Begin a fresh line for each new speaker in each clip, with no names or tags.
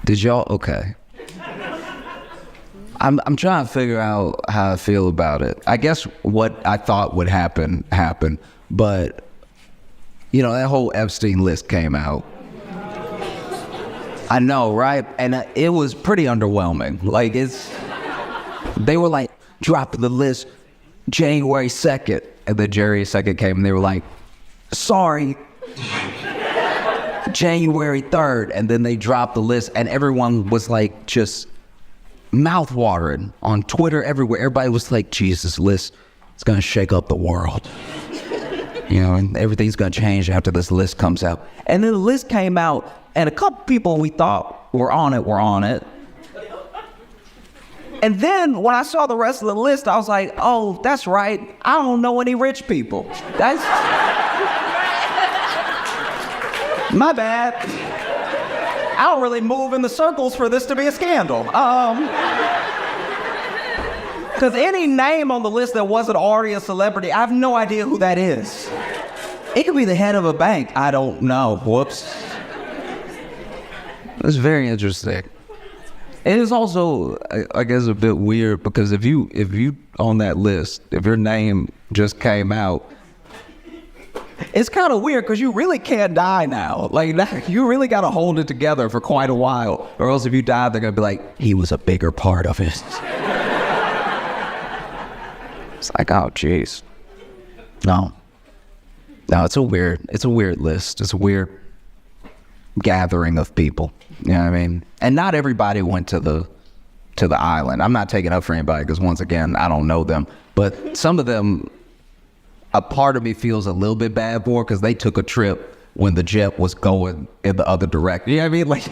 Did y'all? Okay. I'm trying to figure out how I feel about it. I guess what I thought would happen happened, but you know, that whole Epstein list came out. I know, right? And it was pretty underwhelming. Like, they were like, dropping the list January 2nd. And then January 2nd came and they were like, sorry, January 3rd. And then they dropped the list and everyone was like, just mouth-watering on Twitter, everywhere. Everybody was like, Jesus, list, it's gonna shake up the world. You know, and everything's gonna change after this list comes out. And then the list came out, and a couple people we thought were on it. And then when I saw the rest of the list, I was like, oh, that's right, I don't know any rich people. That's my bad. I don't really move in the circles for this to be a scandal. Because any name on the list that wasn't already a celebrity, I have no idea who that is. It could be the head of a bank. I don't know. Whoops. It's very interesting. It is also, I guess, a bit weird because if you on that list, if your name just came out, it's kind of weird because you really can't die now. Like, you really got to hold it together for quite a while, or else if you die, they're gonna be like, he was a bigger part of it. It's like, oh, jeez. No, it's a weird list. It's a weird gathering of people. You know what I mean? And not everybody went to the island. I'm not taking up for anybody because, once again, I don't know them. But some of them, a part of me feels a little bit bad for because they took a trip when the jet was going in the other direction. You know what I mean? Like,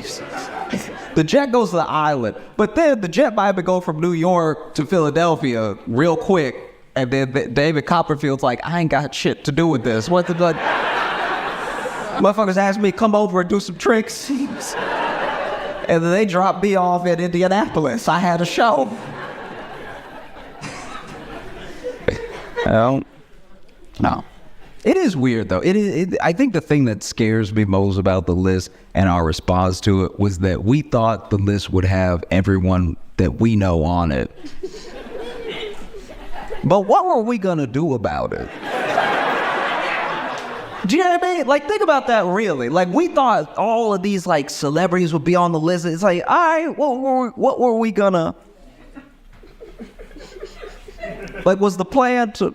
the jet goes to the island, but then the jet might go from New York to Philadelphia real quick. And then David Copperfield's like, I ain't got shit to do with this. What the fuck? Motherfuckers asked me to come over and do some tricks. And then they dropped me off in Indianapolis. I had a show. No. It is weird, though. I think the thing that scares me most about the list and our response to it was that we thought the list would have everyone that we know on it. But what were we gonna do about it? Do you know what I mean? Like, think about that, really. Like, we thought all of these, like, celebrities would be on the list. It's like, all right, what were we gonna... Like, was the plan to...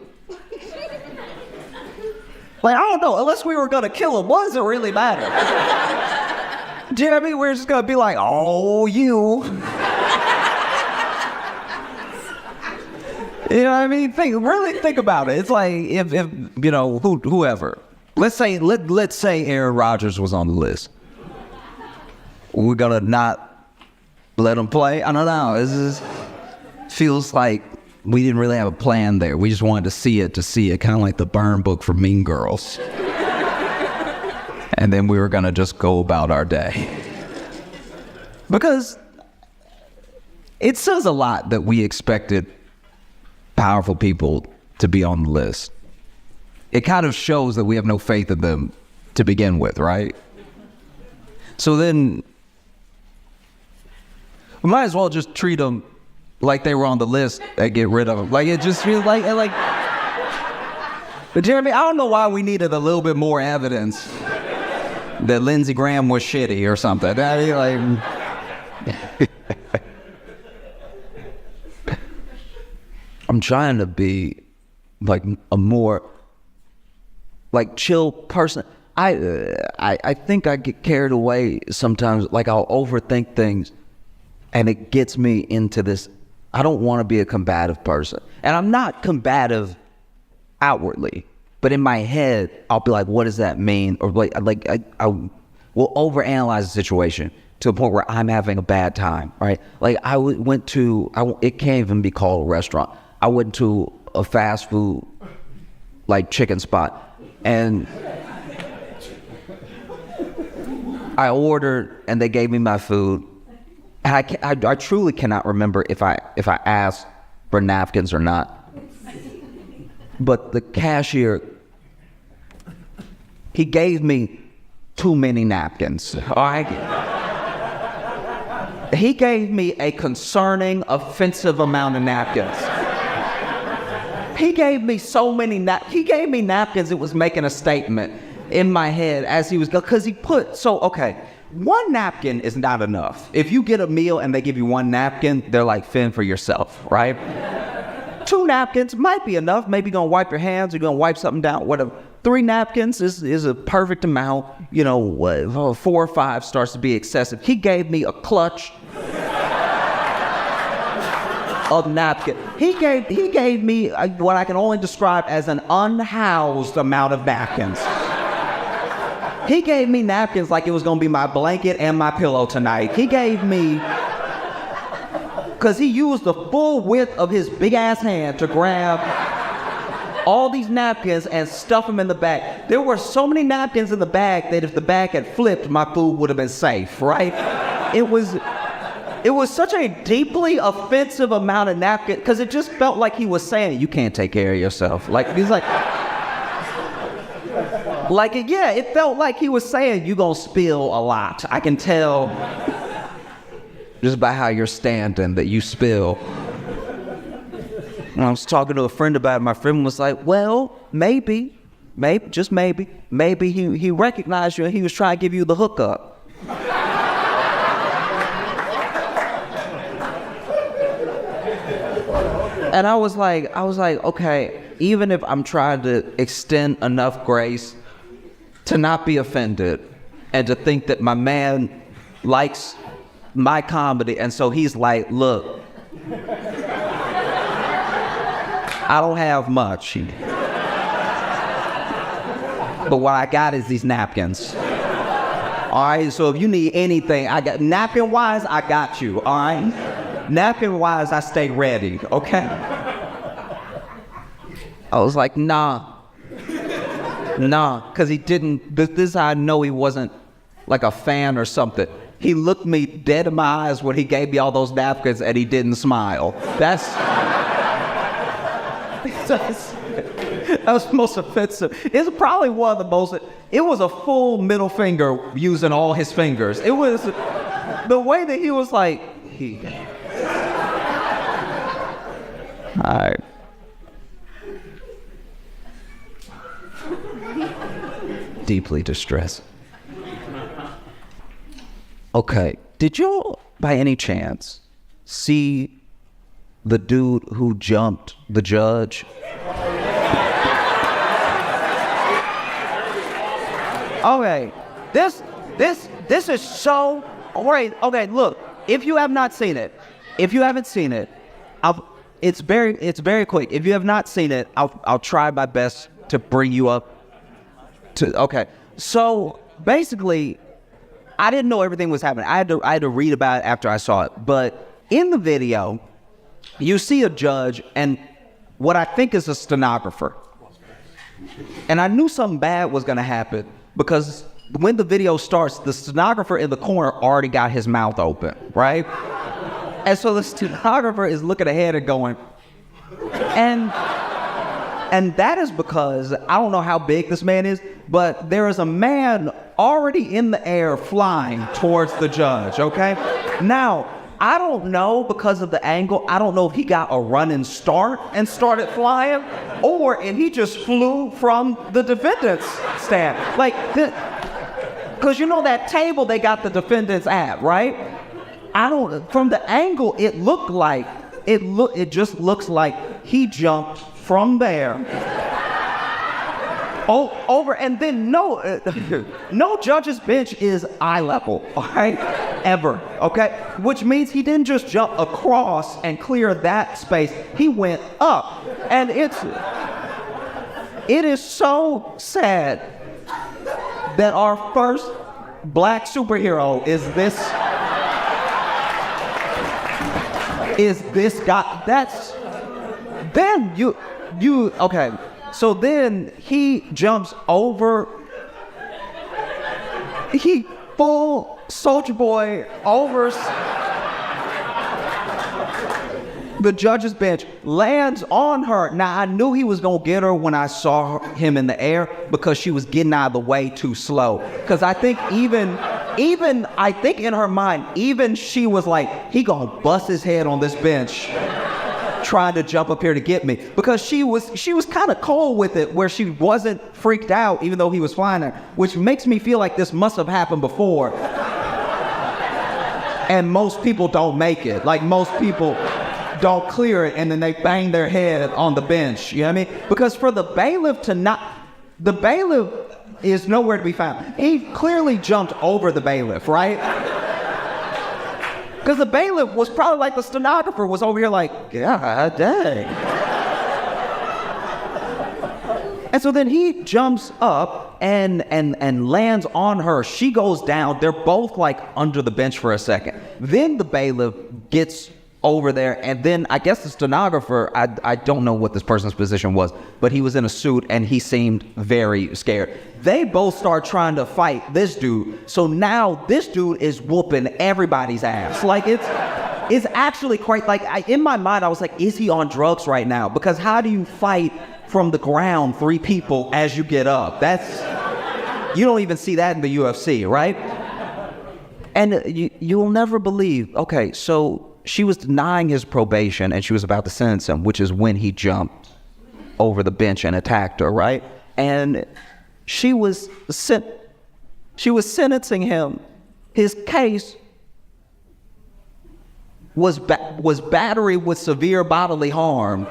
Like, I don't know, unless we were gonna kill him, what does it really matter? Do you know what I mean? We're just gonna be like, oh, you... You know what I mean? Really think about it. It's like if you know, whoever. Let's say Aaron Rodgers was on the list. We're gonna not let him play? I don't know. It just feels like we didn't really have a plan there. We just wanted to see it, kind of like the burn book for Mean Girls. And then we were gonna just go about our day. Because it says a lot that we expected powerful people to be on the list. It kind of shows that we have no faith in them to begin with, right? So then we might as well just treat them like they were on the list and get rid of them. Like, it just feels like But Jeremy, I don't know why we needed a little bit more evidence that Lindsey Graham was shitty or something. I mean, like... I'm trying to be like a more like chill person. I think I get carried away sometimes. Like, I'll overthink things and it gets me into this. I don't want to be a combative person, and I'm not combative outwardly, but in my head I'll be like, what does that mean? Or I will overanalyze the situation to a point where I'm having a bad time, right? Like, it can't even be called a restaurant. I went to a fast food, like, chicken spot, and I ordered, and they gave me my food. And I truly cannot remember if I asked for napkins or not. But the cashier, he gave me too many napkins. All right? He gave me a concerning, offensive amount of napkins. He gave me so many he gave me napkins, it was making a statement in my head as he was going, because he put, one napkin is not enough. If you get a meal and they give you one napkin, they're like, fend for yourself, right? 2 napkins might be enough. Maybe you're going to wipe your hands, you're going to wipe something down, whatever. 3 napkins is a perfect amount. 4 or 5 starts to be excessive. He gave me a clutch of napkin. He gave me what I can only describe as an unhoused amount of napkins. He gave me napkins like it was going to be my blanket and my pillow tonight. He gave me, because he used the full width of his big-ass hand to grab all these napkins and stuff them in the bag. There were so many napkins in the bag that if the bag had flipped, my food would have been safe, right? It was such a deeply offensive amount of napkins, because it just felt like he was saying, you can't take care of yourself. It felt like he was saying, you're going to spill a lot. I can tell just by how you're standing that you spill. And I was talking to a friend about it. My friend was like, well, maybe, just maybe he recognized you and he was trying to give you the hookup. And I was like, okay, even if I'm trying to extend enough grace to not be offended and to think that my man likes my comedy, and so he's like, look, I don't have much, but what I got is these napkins. All right, so if you need anything, I got napkin-wise, I got you. All right, napkin-wise, I stay ready. Okay. I was like, nah, because he didn't. This is how I know he wasn't like a fan or something. He looked me dead in my eyes when he gave me all those napkins and he didn't smile. That was the most offensive. It's probably one of the most, it was a full middle finger using all his fingers. It was the way that he was like, all right. Deeply distressed. Okay, did y'all, by any chance, see the dude who jumped the judge? Okay, this is so great. Okay, look, if you have not seen it, it's very quick. If you have not seen it, I'll try my best to bring you up to. Okay, so basically, I didn't know everything was happening. I had to read about it after I saw it. But in the video, you see a judge and what I think is a stenographer. And I knew something bad was going to happen because when the video starts, the stenographer in the corner already got his mouth open, right? And so the stenographer is looking ahead and going, and that is because, I don't know how big this man is, but there is a man already in the air flying towards the judge, okay? Now, I don't know, because of the angle, I don't know if he got a running start and started flying, or if he just flew from the defendant's stand. Because you know that table they got the defendants at, right? From the angle, it just looks like he jumped from there over, and then no judge's bench is eye level, all right, ever, okay? Which means he didn't just jump across and clear that space. He went up, and it is so sad that our first black superhero is this guy. That's then you okay. So then he jumps over. He full Soldier Boy over the judge's bench, lands on her. Now I knew he was gonna get her when I saw him in the air because she was getting out of the way too slow. Because I think even
even, I think in her mind, even she was like, he gonna bust his head on this bench trying to jump up here to get me. Because she was kind of cold with it, where she wasn't freaked out even though he was flying her, which makes me feel like this must have happened before. And most people don't make it. Like, most people don't clear it and then they bang their head on the bench, you know what I mean? Because for the bailiff to not, the bailiff is nowhere to be found. He clearly jumped over the bailiff, right? Because the bailiff was probably like the stenographer was over here like, yeah, dang. And so then he jumps up and lands on her. She goes down. They're both like under the bench for a second. Then the bailiff gets over there, and then I guess the stenographer, I don't know what this person's position was, but he was in a suit and he seemed very scared. They both start trying to fight this dude. So now this dude is whooping everybody's ass. Like, it's actually quite, like, in my mind I was like, is he on drugs right now? Because how do you fight from the ground 3 people as you get up? You don't even see that in the UFC, right? And you'll never believe, okay, so she was denying his probation and she was about to sentence him, which is when he jumped over the bench and attacked her, right? And she was sentencing him. His case was battery with severe bodily harm.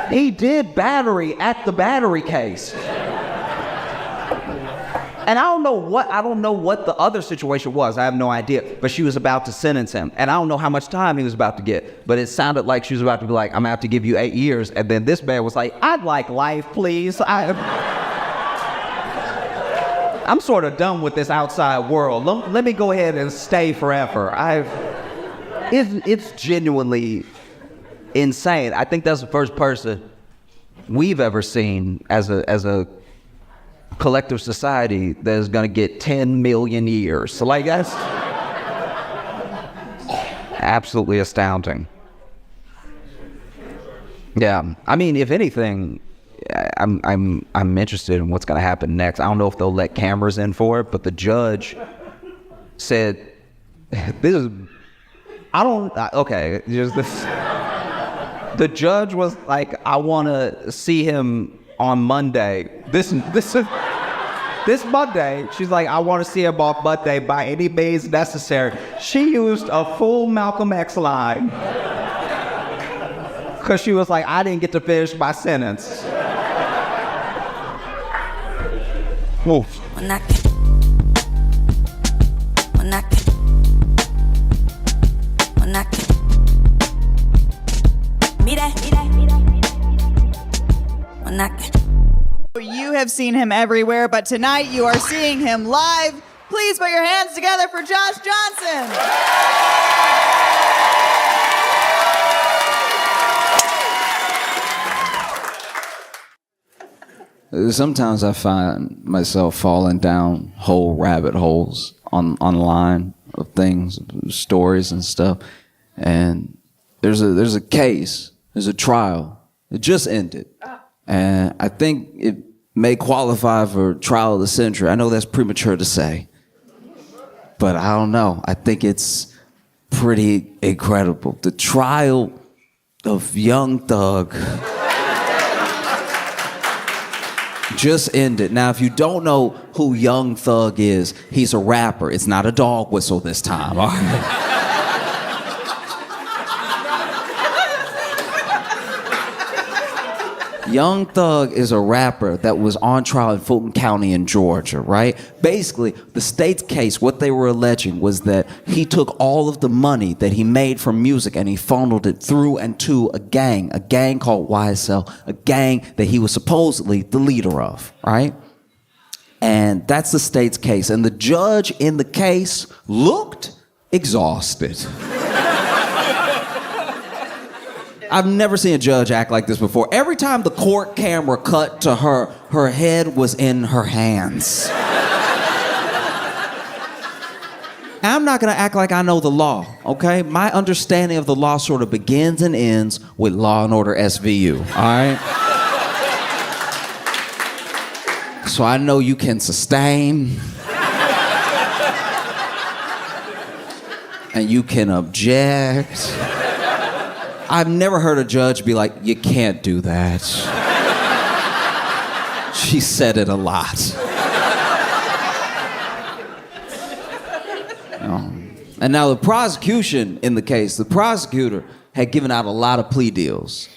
He did battery at the battery case. And I don't know what the other situation was. I have no idea. But she was about to sentence him. And I don't know how much time he was about to get. But it sounded like she was about to be like, I'm going to have to give you 8 years. And then this man was like, I'd like life, please. I'm sort of done with this outside world. Let me go ahead and stay forever. It's genuinely insane. I think that's the first person we've ever seen as a collective society that is going to get 10 million years. So, like, that's absolutely astounding. Yeah, I mean, if anything, I'm interested in what's going to happen next. I don't know if they'll let cameras in for it, but the judge said, the judge was like, I want to see him on Monday. This Monday, she's like, I want to see him on Monday by any means necessary. She used a full Malcolm X line. Because she was like, I didn't get to finish my sentence. Move.
You have seen him everywhere, but tonight you are seeing him live. Please put your hands together for Josh Johnson.
Sometimes I find myself falling down whole rabbit holes online of things, stories and stuff. And there's a case, there's a trial. It just ended. And I think it may qualify for trial of the century. I know that's premature to say, but I don't know. I think it's pretty incredible. The trial of Young Thug just ended. Now, if you don't know who Young Thug is, he's a rapper. It's not a dog whistle this time, all right? Young Thug is a rapper that was on trial in Fulton County in Georgia, right? Basically, the state's case, what they were alleging was that he took all of the money that he made from music and he funneled it through and to a gang called YSL, a gang that he was supposedly the leader of, right? And that's the state's case. And the judge in the case looked exhausted. I've never seen a judge act like this before. Every time the court camera cut to her, her head was in her hands. And I'm not gonna act like I know the law, okay? My understanding of the law sort of begins and ends with Law and Order SVU, all right? So I know you can sustain, and you can object. I've never heard a judge be like, you can't do that. She said it a lot. And now the prosecution in the case, the prosecutor had given out a lot of plea deals.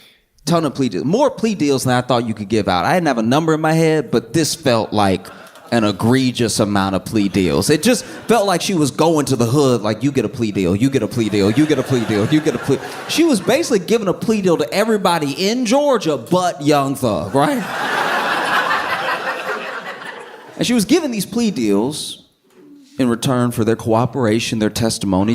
Ton of plea deals. More plea deals than I thought you could give out. I didn't have a number in my head, but this felt like an egregious amount of plea deals. It just felt like she was going to the hood like, you get a plea deal, you get a plea deal, you get a plea deal, you get a plea. She was basically giving a plea deal to everybody in Georgia but Young Thug, right? And she was giving these plea deals in return for their cooperation, their testimony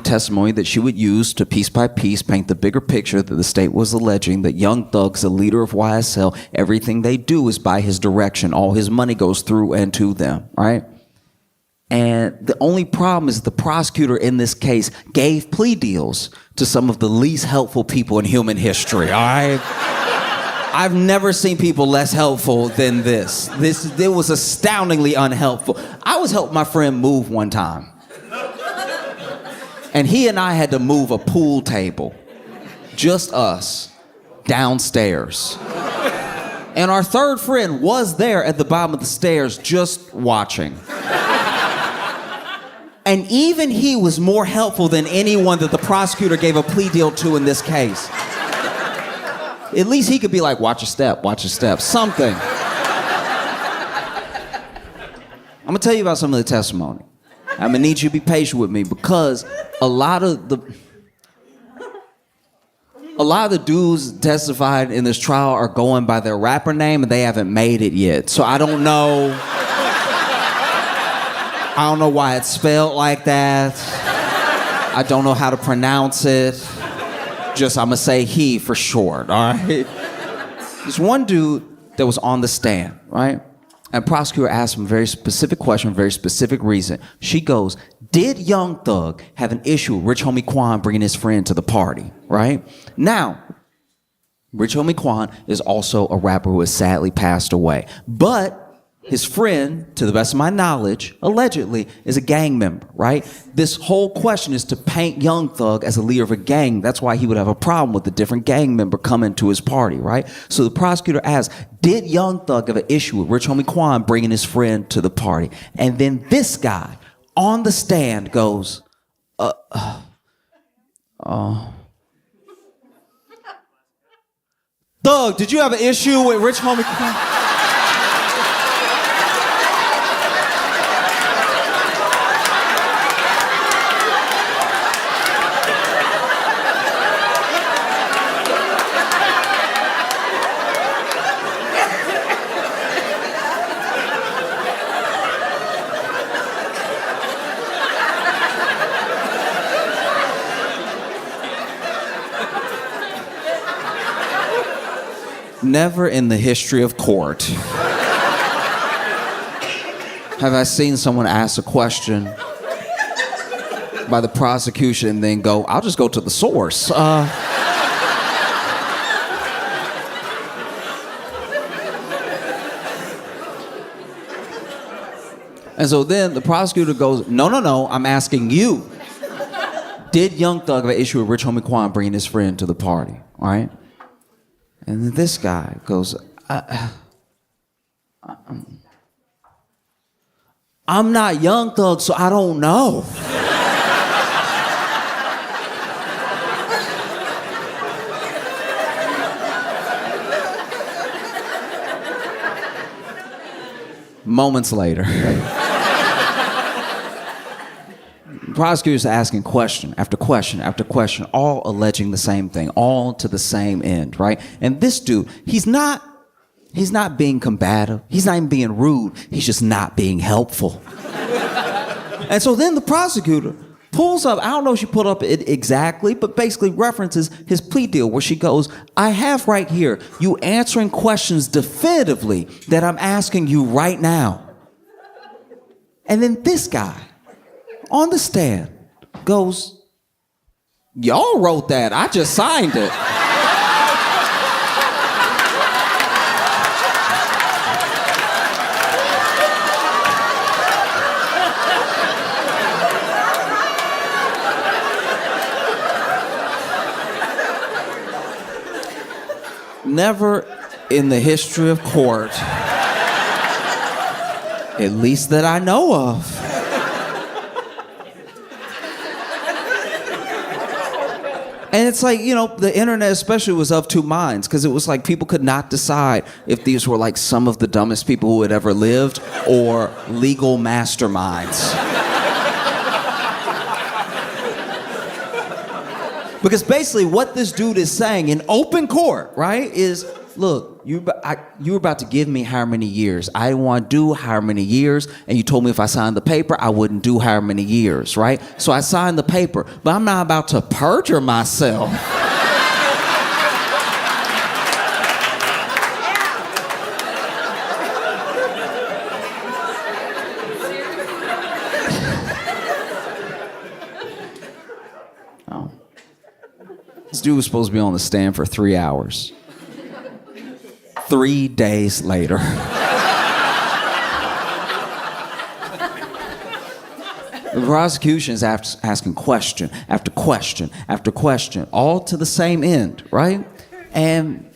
that she would use to piece by piece paint the bigger picture that the state was alleging that Young Thug's the leader of YSL. Everything they do is by his direction. All his money goes through and to them, right? And the only problem is the prosecutor in this case gave plea deals to some of the least helpful people in human history, all right? I've never seen people less helpful than this. It was astoundingly unhelpful. I was helping my friend move one time. And he and I had to move a pool table. Just us. Downstairs. And our third friend was there at the bottom of the stairs just watching. And even he was more helpful than anyone that the prosecutor gave a plea deal to in this case. At least he could be like, watch your step, something. I'm gonna tell you about some of the testimony. I'm gonna need you to be patient with me because a lot of the dudes testified in this trial are going by their rapper name and they haven't made it yet. So I don't know why it's spelled like that. I don't know how to pronounce it. Just, I'm gonna say he for short, all right? There's one dude that was on the stand, right? And prosecutor asked him a very specific question, very specific reason. She goes, did Young Thug have an issue with Rich Homie Quan bringing his friend to the party, right? Now, Rich Homie Quan is also a rapper who has sadly passed away. But his friend, to the best of my knowledge, allegedly, is a gang member, right? This whole question is to paint Young Thug as a leader of a gang. That's why he would have a problem with a different gang member coming to his party, right? So the prosecutor asked, did Young Thug have an issue with Rich Homie Quan bringing his friend to the party? And then this guy on the stand goes, Thug, did you have an issue with Rich Homie Quan? Never in the history of court have I seen someone ask a question by the prosecution and then go, I'll just go to the source. And so then the prosecutor goes, no, I'm asking you. Did Young Thug have an issue with Rich Homie Quan bringing his friend to the party, all right? And then this guy goes, I'm not Young Thug, so I don't know. Moments later, prosecutors are asking question after question after question, all alleging the same thing, all to the same end, right? And this dude, he's not being combative. He's not even being rude. He's just not being helpful. And so then the prosecutor pulls up, I don't know if she pulled up it exactly, but basically references his plea deal where she goes, I have right here you answering questions definitively that I'm asking you right now. And then this guy on the stand goes, y'all wrote that, I just signed it. never in the history of court, at least that I know of, and it's like, the internet especially was of two minds, because it was like people could not decide if these were like some of the dumbest people who had ever lived or legal masterminds. Because basically what this dude is saying in open court, right, is, look, you were about to give me how many years? I didn't want to do how many years, and you told me if I signed the paper, I wouldn't do how many years, right? So I signed the paper, but I'm not about to perjure myself. Oh. This dude was supposed to be on the stand for 3 hours. 3 days later. The prosecution is asking question after question after question, all to the same end, right? And,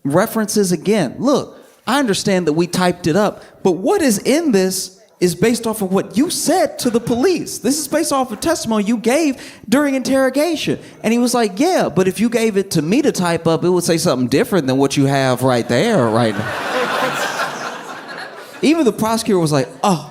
references again. Look, I understand that we typed it up, but what is in this is based off of what you said to the police. This is based off of testimony you gave during interrogation. And he was like, yeah, but if you gave it to me to type up, it would say something different than what you have right there, right now. Even the prosecutor was like, oh.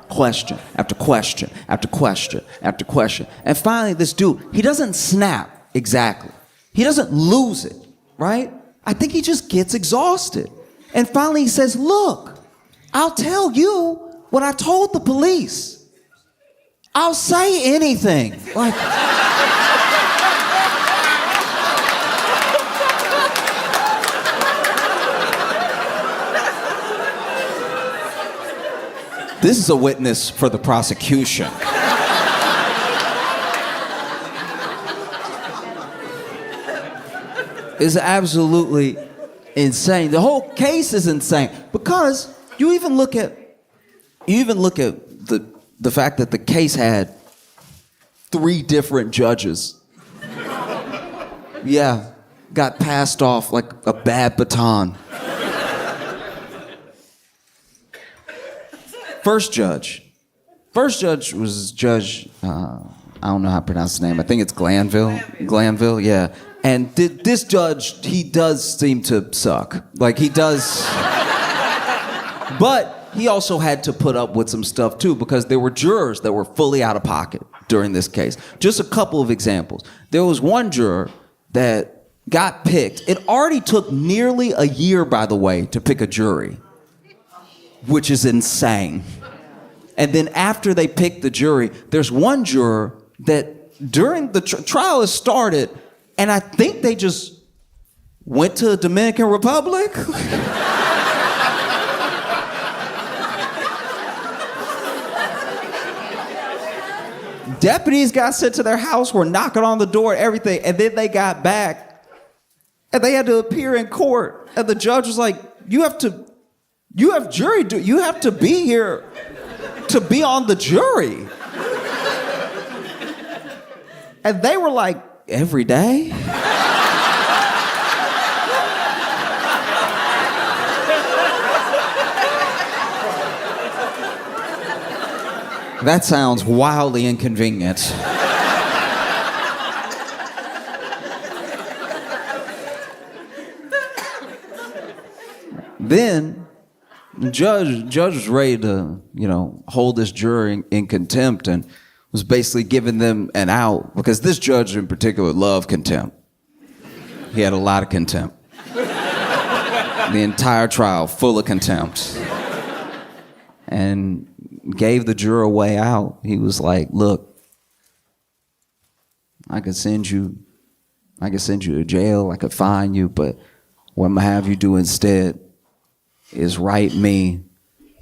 Question after question after question after question. And finally, this dude, he doesn't snap exactly. He doesn't lose it, right? I think he just gets exhausted. And finally he says, look, I'll tell you what I told the police. I'll say anything. Like, this is a witness for the prosecution. It's absolutely insane. The whole case is insane because you even look at the fact that the case had 3 different judges. Yeah, got passed off like a bad baton. First judge was Judge, I don't know how to pronounce his name. I think it's Glanville, yeah. And this judge, he does seem to suck. Like, he does. But he also had to put up with some stuff, too, because there were jurors that were fully out of pocket during this case. Just a couple of examples. There was one juror that got picked. It already took nearly a year, by the way, to pick a jury, which is insane. And then after they picked the jury, there's one juror that during the trial has started, and I think they just went to the Dominican Republic. Deputies got sent to their house, were knocking on the door, everything, and then they got back, and they had to appear in court, and the judge was like, you have to be here to be on the jury. And they were like, every day? That sounds wildly inconvenient. Then the judge was ready to, hold this juror in contempt and was basically giving them an out because this judge in particular loved contempt. He had a lot of contempt. The entire trial full of contempt. And gave the juror a way out. He was like, look, I could send you to jail, I could fine you, but what I'm gonna have you do instead is write me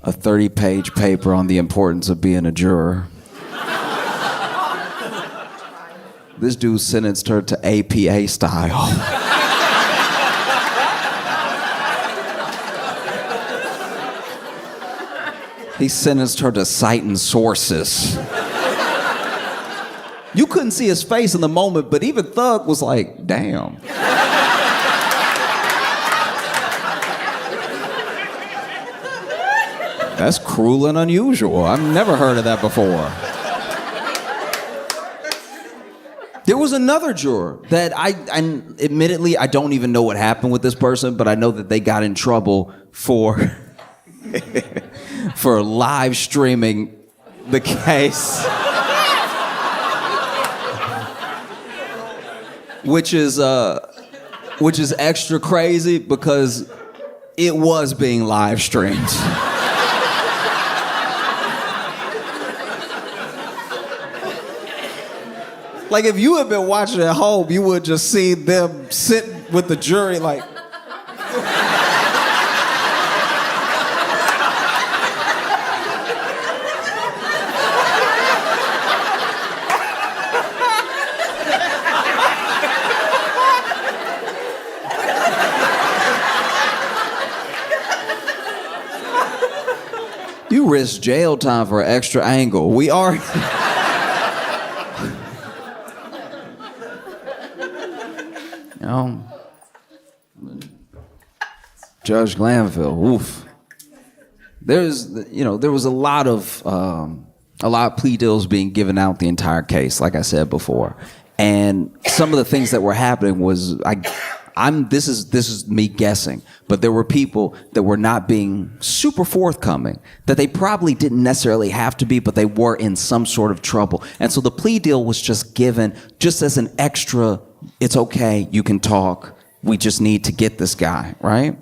a 30-page paper on the importance of being a juror. This dude sentenced her to APA style. He sentenced her to citing sources. You couldn't see his face in the moment, but even Thug was like, damn. That's cruel and unusual. I've never heard of that before. There was another juror that admittedly, I don't even know what happened with this person, but I know that they got in trouble for for live streaming the case. Which is extra crazy because it was being live streamed. Like if you had been watching at home, you would just see them sit with the jury like. You risk jail time for an extra angle. We are. You know, Judge Glanville, oof. There was a lot of plea deals being given out the entire case, like I said before, and some of the things that were happening was this is me guessing, but there were people that were not being super forthcoming, that they probably didn't necessarily have to be, but they were in some sort of trouble, and so the plea deal was just given just as an extra. It's okay, you can talk, we just need to get this guy, right?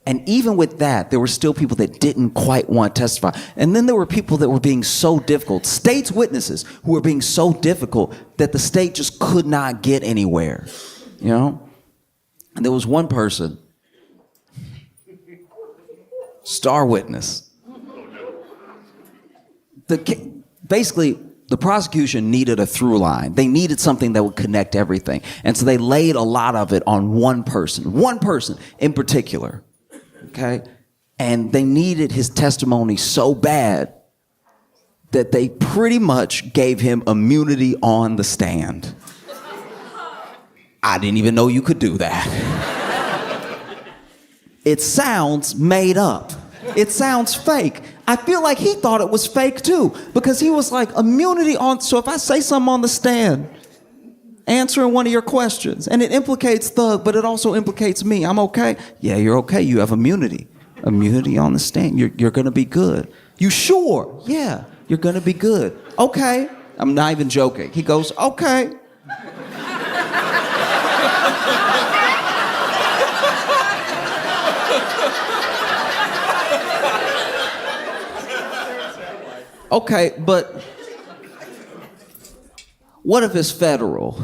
And even with that, there were still people that didn't quite want to testify. And then there were people that were being so difficult, state's witnesses who were being so difficult that the state just could not get anywhere, you know? And there was one person, star witness. Basically, the prosecution needed a through line. They needed something that would connect everything. And so they laid a lot of it on one person in particular, okay? And they needed his testimony so bad that they pretty much gave him immunity on the stand. I didn't even know you could do that. It sounds made up. It sounds fake. I feel like he thought it was fake too, because he was like, immunity on, so if I say something on the stand, answering one of your questions, and it implicates Thug, but it also implicates me, I'm okay? Yeah, you're okay, you have immunity. Immunity on the stand, you're gonna be good. You sure? Yeah, you're gonna be good. Okay, I'm not even joking. He goes, okay. Okay, but what if it's federal?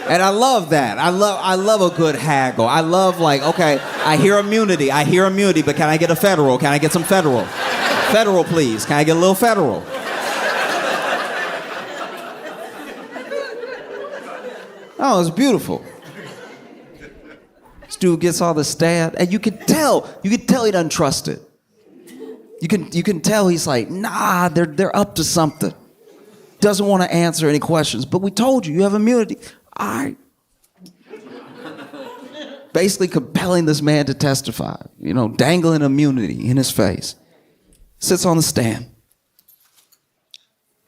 And I love that. I love a good haggle. I love like, okay, I hear immunity, but can I get a federal? Can I get some federal? Federal, please. Can I get a little federal? Oh, it's beautiful. This dude gets all the stand, and you can tell he doesn't trust it. You can tell he's like, nah, they're up to something. Doesn't want to answer any questions, but we told you have immunity. All right. Basically compelling this man to testify, dangling immunity in his face. Sits on the stand.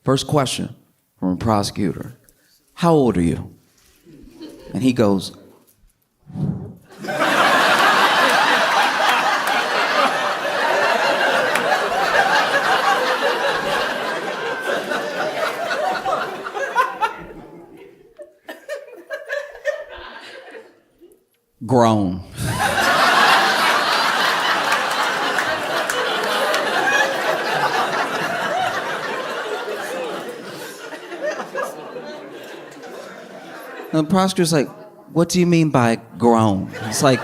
First question from a prosecutor. How old are you? And he goes, grown. And the prosecutor's like, what do you mean by grown? It's like,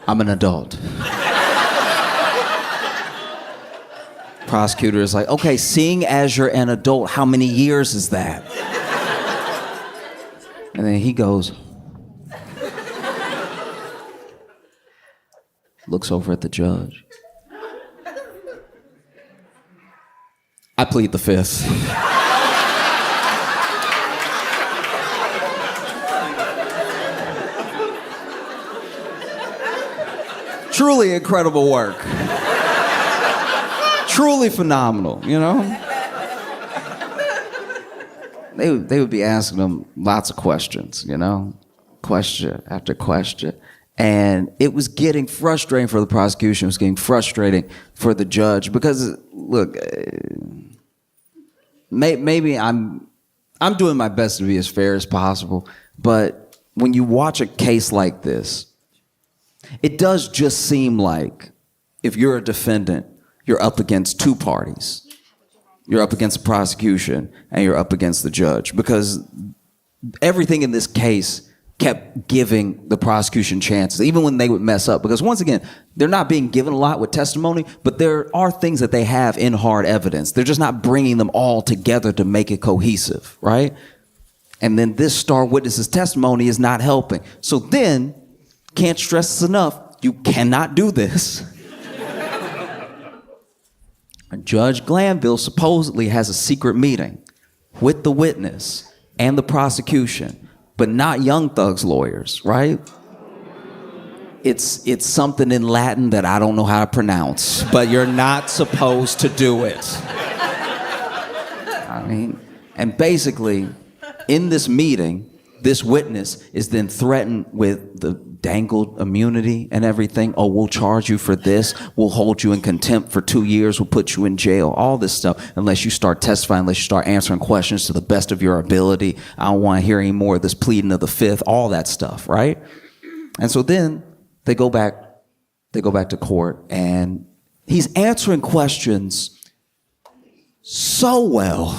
I'm an adult. Prosecutor is like, okay, seeing as you're an adult, how many years is that? And then he goes, looks over at the judge. I plead the fifth. Truly incredible work. Truly phenomenal, you know? They would be asking him lots of questions, you know? Question after question. And it was getting frustrating for the prosecution. It was getting frustrating for the judge because, look, maybe I'm doing my best to be as fair as possible, but when you watch a case like this, it does just seem like if you're a defendant, you're up against two parties. You're up against the prosecution and you're up against the judge because everything in this case kept giving the prosecution chances, even when they would mess up. Because once again, they're not being given a lot with testimony, but there are things that they have in hard evidence. They're just not bringing them all together to make it cohesive, right? And then this star witness's testimony is not helping. So then, can't stress this enough, you cannot do this. Judge Glanville supposedly has a secret meeting with the witness and the prosecution, but not Young Thug's lawyers, right? It's something in Latin that I don't know how to pronounce, but you're not supposed to do it. I mean, and basically, in this meeting, this witness is then threatened with the dangled immunity and everything. Oh, we'll charge you for this. We'll hold you in contempt for 2 years. We'll put you in jail. All this stuff, unless you start testifying, unless you start answering questions to the best of your ability. I don't want to hear any more of this pleading of the fifth, all that stuff, right? And so then they go back to court, and he's answering questions so well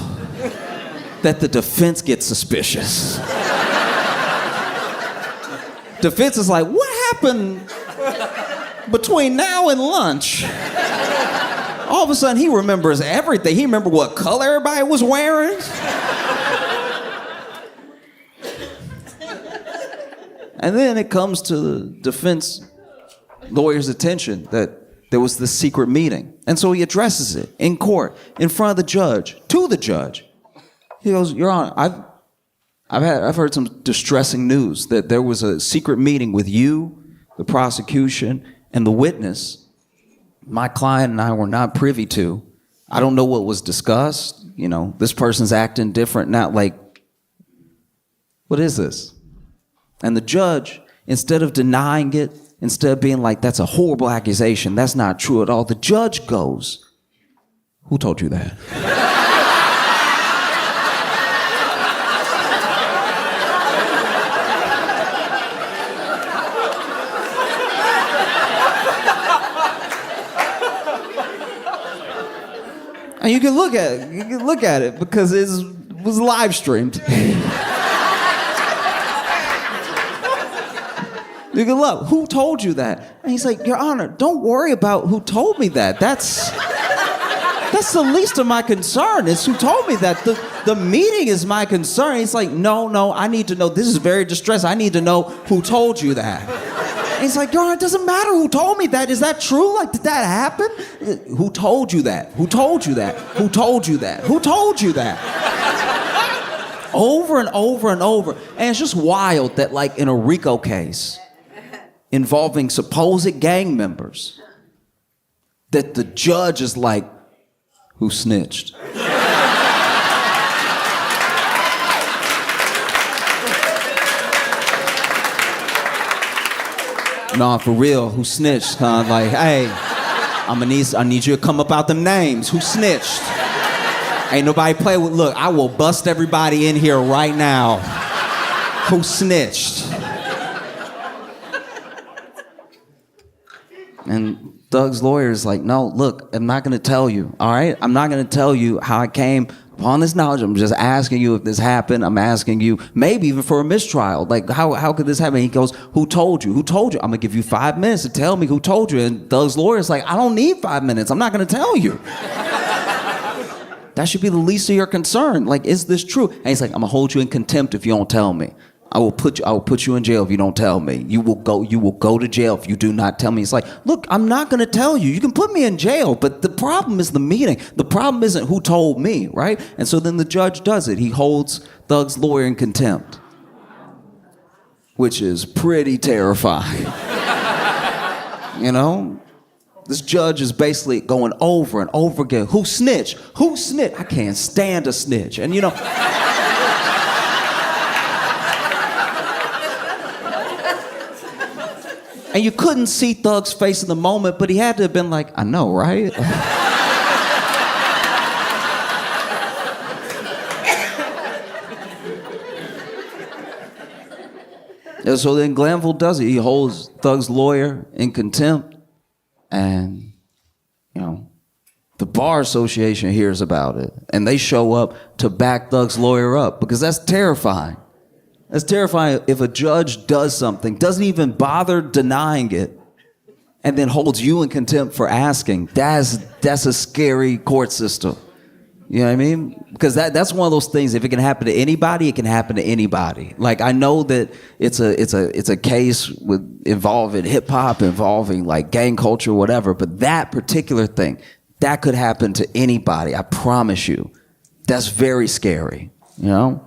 that the defense gets suspicious. Defense is like, what happened between now and lunch? All of a sudden, he remembers everything. He remembered what color everybody was wearing. And then it comes to the defense lawyer's attention that there was this secret meeting. And so he addresses it in court, in front of the judge, to the judge. He goes, Your Honor, I've heard some distressing news that there was a secret meeting with you, the prosecution, and the witness. My client and I were not privy to. I don't know what was discussed. You know, this person's acting different now. Like, what is this? And the judge, instead of denying it, instead of being like, that's a horrible accusation, that's not true at all, the judge goes, who told you that? And you can look at it because it was live streamed. You can look, who told you that? And he's like, Your Honor, don't worry about who told me that. That's the least of my concern, is who told me that. The meeting is my concern. He's like, no, I need to know. This is very distressing. I need to know who told you that. And he's like, Your Honor, it doesn't matter who told me that. Is that true? Like, did that happen? Who told you that? Who told you that? Who told you that? Who told you that? Over and over and over. And it's just wild that, like, in a RICO case involving supposed gang members, that the judge is like, who snitched? No, for real, who snitched? Huh? Like, hey, I need you to come up out them names. Who snitched? Ain't nobody play with, look, I will bust everybody in here right now. Who snitched? And Doug's lawyer is like, no, look, I'm not going to tell you, all right? I'm not going to tell you how I came upon this knowledge. I'm just asking you if this happened. I'm asking you maybe even for a mistrial. Like, how could this happen? He goes, who told you? Who told you? I'm going to give you 5 minutes to tell me who told you. And Doug's lawyer is like, I don't need 5 minutes. I'm not going to tell you. That should be the least of your concern. Like, is this true? And he's like, I'm going to hold you in contempt if you don't tell me. I will put you in jail if you don't tell me. You will go to jail if you do not tell me. It's like, look, I'm not going to tell you. You can put me in jail, but the problem is the meeting. The problem isn't who told me, right? And so then the judge does it. He holds Thug's lawyer in contempt, which is pretty terrifying. You know? This judge is basically going over and over again. Who snitched? Who snitched? I can't stand a snitch. And you know... And you couldn't see Thug's face in the moment, but he had to have been like, I know, right? And so then Glanville does it. He holds Thug's lawyer in contempt. And, you know, the Bar Association hears about it. And they show up to back Thug's lawyer up because that's terrifying. That's terrifying if a judge does something, doesn't even bother denying it, and then holds you in contempt for asking. That's a scary court system. You know what I mean? Because that's one of those things. If it can happen to anybody, it can happen to anybody. Like I know that it's a case involving hip hop, involving like gang culture, whatever. But that particular thing, that could happen to anybody. I promise you. That's very scary. You know.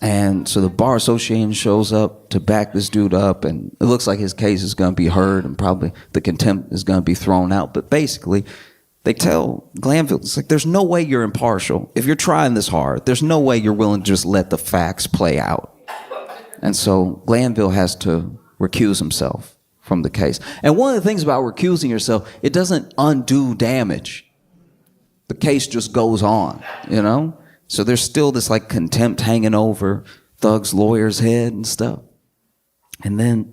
And so the Bar Association shows up to back this dude up, and it looks like his case is going to be heard, and probably the contempt is going to be thrown out. But basically, they tell Glanville, it's like, there's no way you're impartial. If you're trying this hard, there's no way you're willing to just let the facts play out. And so Glanville has to recuse himself from the case. And one of the things about recusing yourself, it doesn't undo damage. The case just goes on, you know? So there's still this like contempt hanging over Thug's lawyer's head and stuff. And then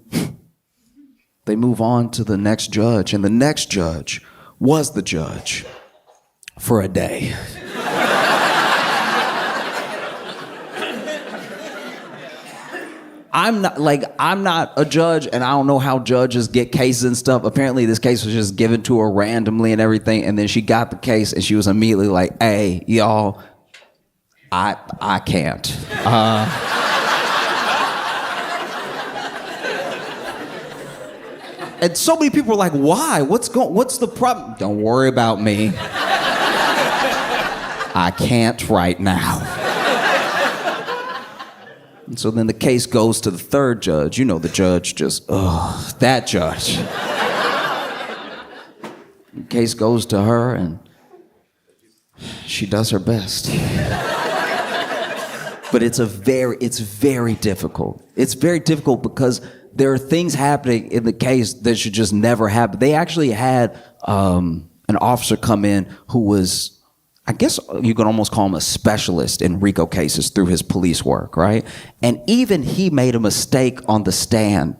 they move on to the next judge, and the next judge was the judge for a day. I'm not a judge, and I don't know how judges get cases and stuff. Apparently this case was just given to her randomly and everything, and then she got the case and she was immediately like, hey, y'all, I can't. And so many people are like, why? What's the problem? Don't worry about me. I can't right now. And so then the case goes to the third judge. You know, the judge just, that judge. The case goes to her, and she does her best. But it's very difficult. It's very difficult because there are things happening in the case that should just never happen. They actually had an officer come in who was, I guess you could almost call him a specialist in RICO cases through his police work, right? And even he made a mistake on the stand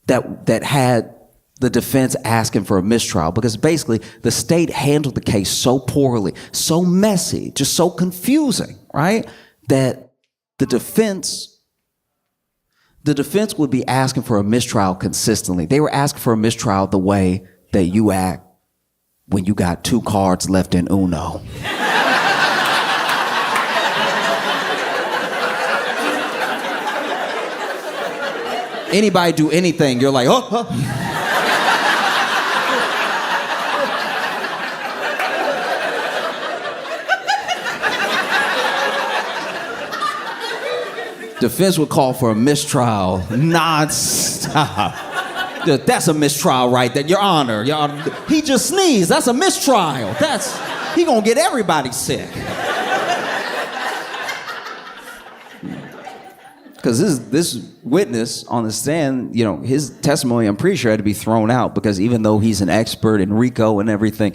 that had the defense asking for a mistrial, because basically the state handled the case so poorly, so messy, just so confusing, right? That the defense would be asking for a mistrial consistently. They were asking for a mistrial the way that you act when you got 2 cards left in Uno. Anybody do anything, you're like, oh. Defense would call for a mistrial non-stop. That's a mistrial right there, Your Honor. He just sneezed. That's a mistrial. He gonna get everybody sick. Because this witness on the stand, you know, his testimony, I'm pretty sure, had to be thrown out because even though he's an expert in RICO and everything,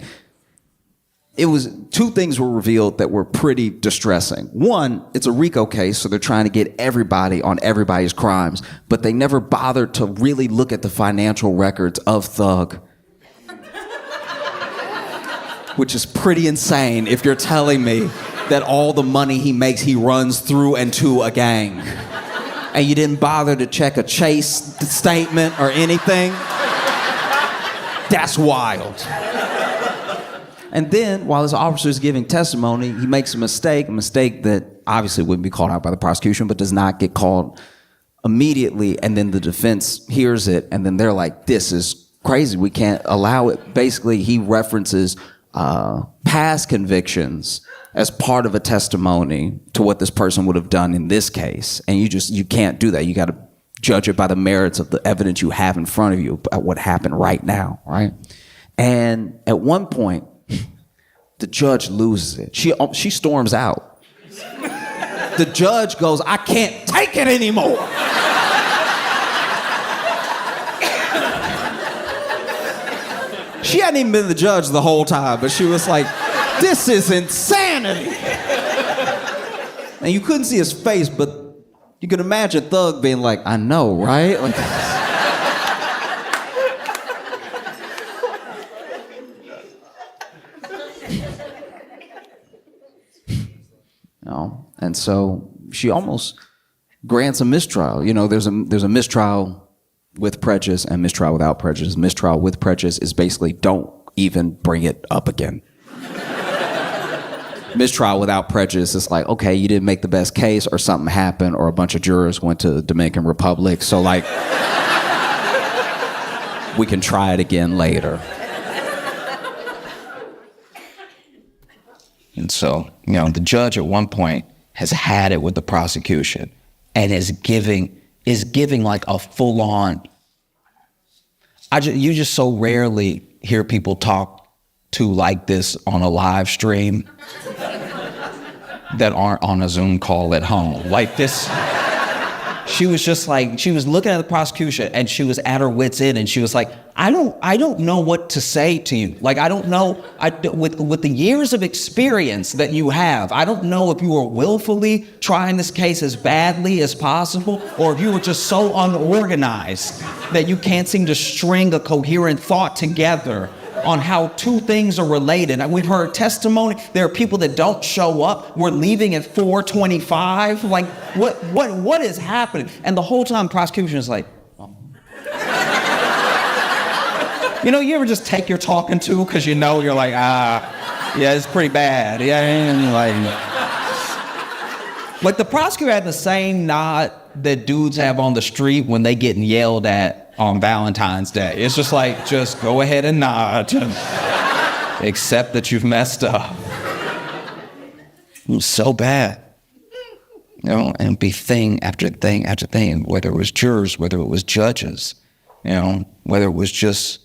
it was 2 things were revealed that were pretty distressing. One, it's a RICO case, so they're trying to get everybody on everybody's crimes, but they never bothered to really look at the financial records of Thug. Which is pretty insane if you're telling me that all the money he makes, he runs through and to a gang. And you didn't bother to check a Chase statement or anything? That's wild. And then, while this officer is giving testimony, he makes a mistake that obviously wouldn't be called out by the prosecution, but does not get called immediately, and then the defense hears it, and then they're like, this is crazy, we can't allow it. Basically, he references past convictions as part of a testimony to what this person would have done in this case. And you can't do that. You got to judge it by the merits of the evidence you have in front of you about what happened right now, right? And at one point, the judge loses it. She storms out. The judge goes, I can't take it anymore. She hadn't even been the judge the whole time, but she was like, this is insanity. And you couldn't see his face, but you could imagine Thug being like, I know, right? Like, and so she almost grants a mistrial. There's a mistrial with prejudice and mistrial without prejudice. Mistrial with prejudice is basically don't even bring it up again. Mistrial without prejudice is like, okay, you didn't make the best case, or something happened, or a bunch of jurors went to the Dominican Republic, so like, we can try it again later.
And so, the judge at one point has had it with the prosecution and is giving like a full-on. You just so rarely hear people talk to like this on a live stream that aren't on a Zoom call at home. Like this, she was looking at the prosecution and she was at her wit's end, and she was like, I don't know what to say to you. Like, I don't know, with the years of experience that you have, I don't know if you were willfully trying this case as badly as possible, or if you were just so unorganized that you can't seem to string a coherent thought together on how two things are related. We've heard testimony. There are people that don't show up. We're leaving at 4:25. Like, what is happening? And the whole time, prosecution is like, oh. You ever just take your talking to because you're like, yeah, it's pretty bad. Yeah, and like the prosecutor had the same nod that dudes have on the street when they getting yelled at on Valentine's Day. It's just like, just go ahead and nod. Accept that you've messed up. It was so bad. And it'd be thing after thing after thing, whether it was jurors, whether it was judges, whether it was just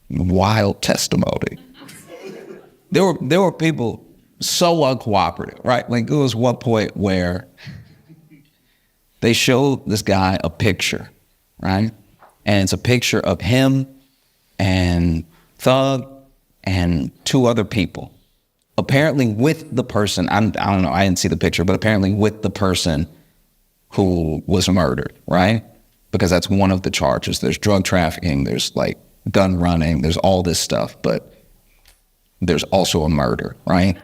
wild testimony. There were people so uncooperative, right? Like, there was one point where they showed this guy a picture, right? And it's a picture of him and Thug and two other people, apparently with the person, I don't know, I didn't see the picture, but apparently with the person who was murdered, right? Because that's one of the charges. There's drug trafficking, there's like gun running, there's all this stuff, but there's also a murder, right?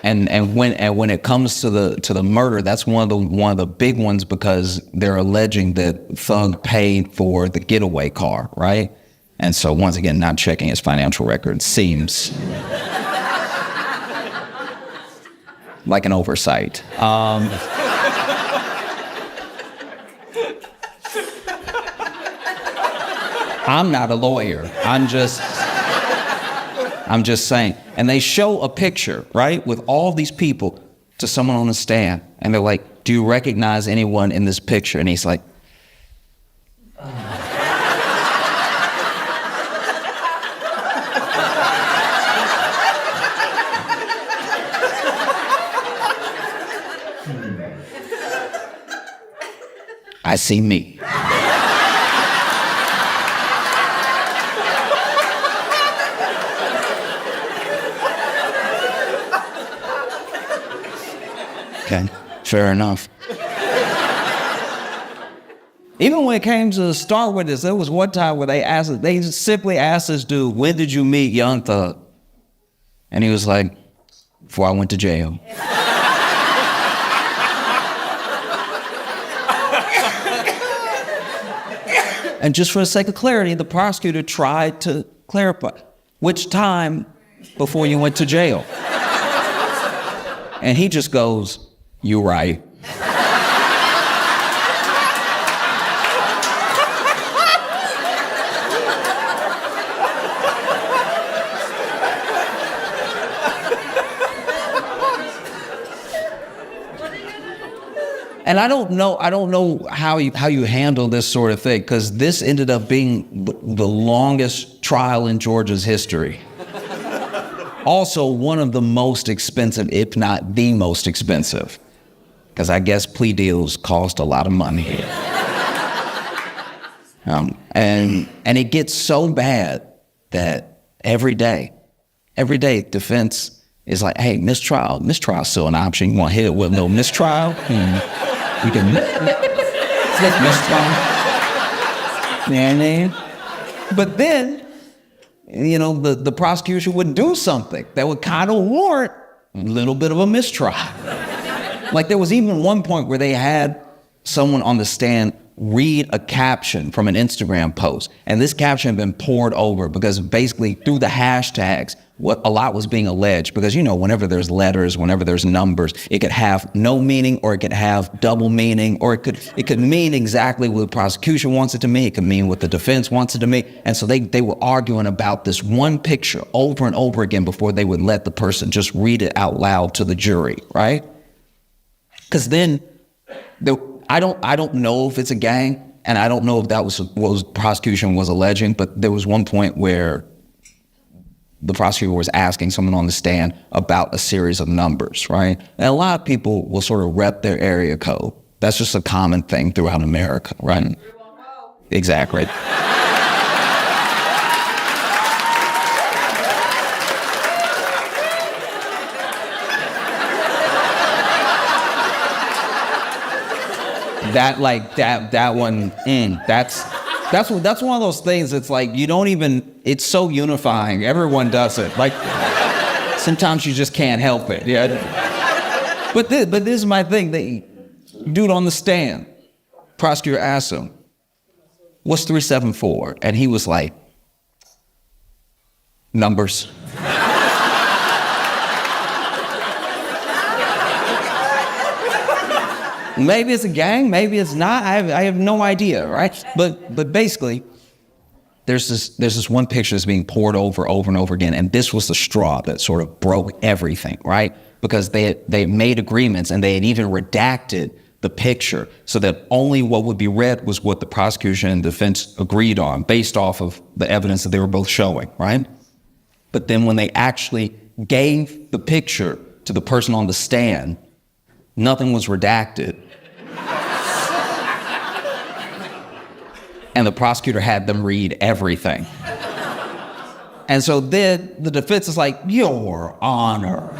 And when it comes to the murder, that's one of the big ones, because they're alleging that Thug paid for the getaway car, right? And so once again, not checking his financial record seems like an oversight. I'm not a lawyer. I'm just saying. And they show a picture, right, with all these people to someone on the stand. And they're like, do you recognize anyone in this picture? And he's like, I see me. Okay, fair enough. Even when it came to start with this, there was one time where they simply asked this dude, when did you meet Young Thug? And he was like, before I went to jail. And just for the sake of clarity, the prosecutor tried to clarify, which time before you went to jail? And he just goes, you're right. And I don't know how you handle this sort of thing, because this ended up being the longest trial in Georgia's history. Also, one of the most expensive, if not the most expensive, because I guess plea deals cost a lot of money. And it gets so bad that every day, defense is like, hey, mistrial's still an option. You want to hit it with no mistrial? We can mistrial. But then, the prosecution would do something that would kind of warrant a little bit of a mistrial. Like there was even one point where they had someone on the stand read a caption from an Instagram post. And this caption had been poured over because basically through the hashtags, what a lot was being alleged, because whenever there's letters, whenever there's numbers, it could have no meaning, or it could have double meaning, or it could mean exactly what the prosecution wants it to mean. It could mean what the defense wants it to mean. And so they were arguing about this one picture over and over again before they would let the person just read it out loud to the jury, right? Because then I don't know if it's a gang, and I don't know if that was what the prosecution was alleging, but there was one point where the prosecutor was asking someone on the stand about a series of numbers, right? And a lot of people will sort of rep their area code. That's just a common thing throughout America, right? Exactly. That one, that's one of those things. It's like it's so unifying. Everyone does it. Like sometimes you just can't help it. Yeah. But this is my thing. The dude on the stand, prosecutor asked him, "What's 374?" And he was like, "Numbers." Maybe it's a gang, maybe it's not. I have no idea, right? But basically, there's this one picture that's being poured over and over again, and this was the straw that sort of broke everything, right? Because they made agreements, and they had even redacted the picture so that only what would be read was what the prosecution and defense agreed on, based off of the evidence that they were both showing, right? But then when they actually gave the picture to the person on the stand, nothing was redacted. And the prosecutor had them read everything. And so then the defense is like, "Your Honor."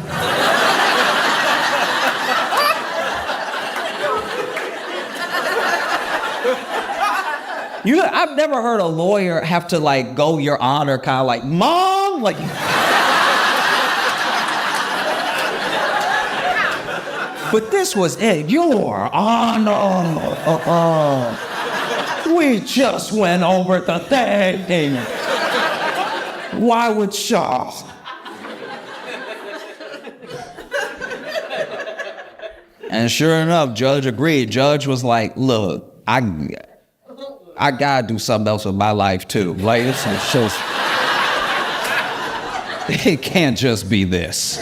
I've never heard a lawyer have to go, "Your Honor," kind of like, "Mom," like. But this was it. "Your Honor. We just went over the thing. Why would Shaw?" And sure enough, judge agreed. Judge was like, "Look, I gotta do something else with my life too. Like it's just, it can't just be this."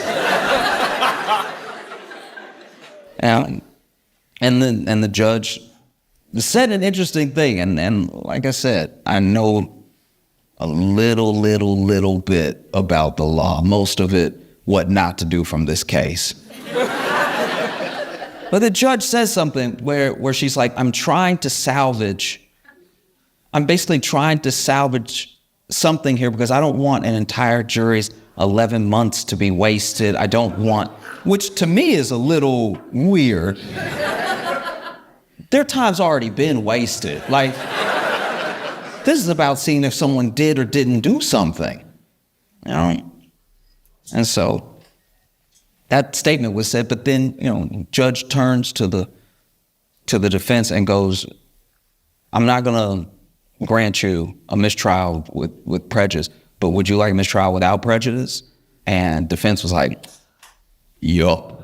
And the judge said an interesting thing, and like I said, I know a little bit about the law, most of it what not to do from this case. But the judge says something where she's like, I'm basically trying to salvage something here, because I don't want an entire jury's 11 months to be wasted. I don't want, which to me is a little weird. Their time's already been wasted. Like, this is about seeing if someone did or didn't do something, And so that statement was said, but then, judge turns to the defense and goes, "I'm not gonna grant you a mistrial with prejudice, but would you like a mistrial without prejudice?" And defense was like, "Yup."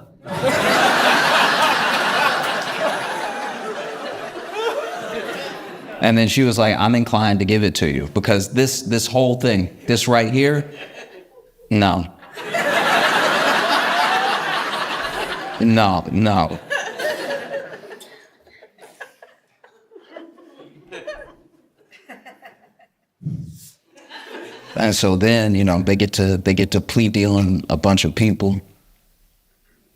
And then she was like, "I'm inclined to give it to you, because this whole thing, this right here, no. No. And so then, they get to plea dealing a bunch of people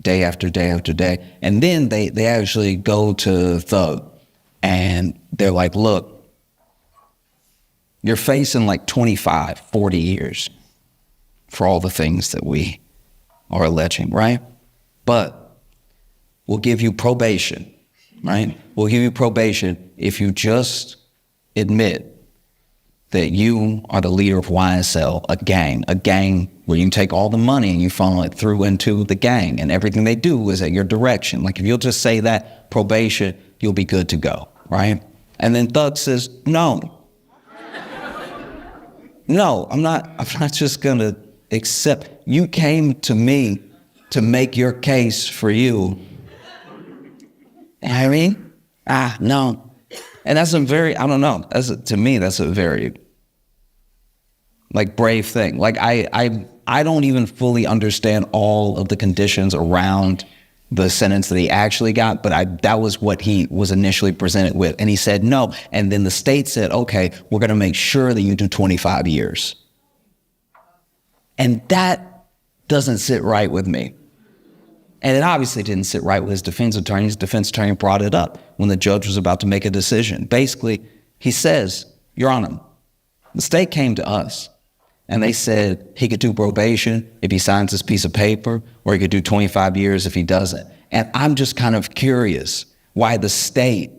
day after day after day. And then they actually go to Thug and they're like, look, you're facing like 25, 40 years for all the things that we are alleging, right? But we'll give you probation, right? We'll give you probation if you just admit that you are the leader of YSL, a gang where you take all the money and you funnel it through into the gang, and everything they do is at your direction. Like if you'll just say that, probation, you'll be good to go, right? And then Thug says, no, I'm not just gonna accept. You came to me to make your case for you. You know what I mean? No. And that's a very, I don't know, to me, that's a very, like, brave thing. Like, I don't even fully understand all of the conditions around the sentence that he actually got, but that was what he was initially presented with. And he said no. And then the state said, okay, we're going to make sure that you do 25 years. And that doesn't sit right with me. And it obviously didn't sit right with his defense attorney. His defense attorney brought it up when the judge was about to make a decision. Basically, he says, Your Honor, the state came to us and they said he could do probation if he signs this piece of paper, or he could do 25 years if he doesn't. And I'm just kind of curious why the state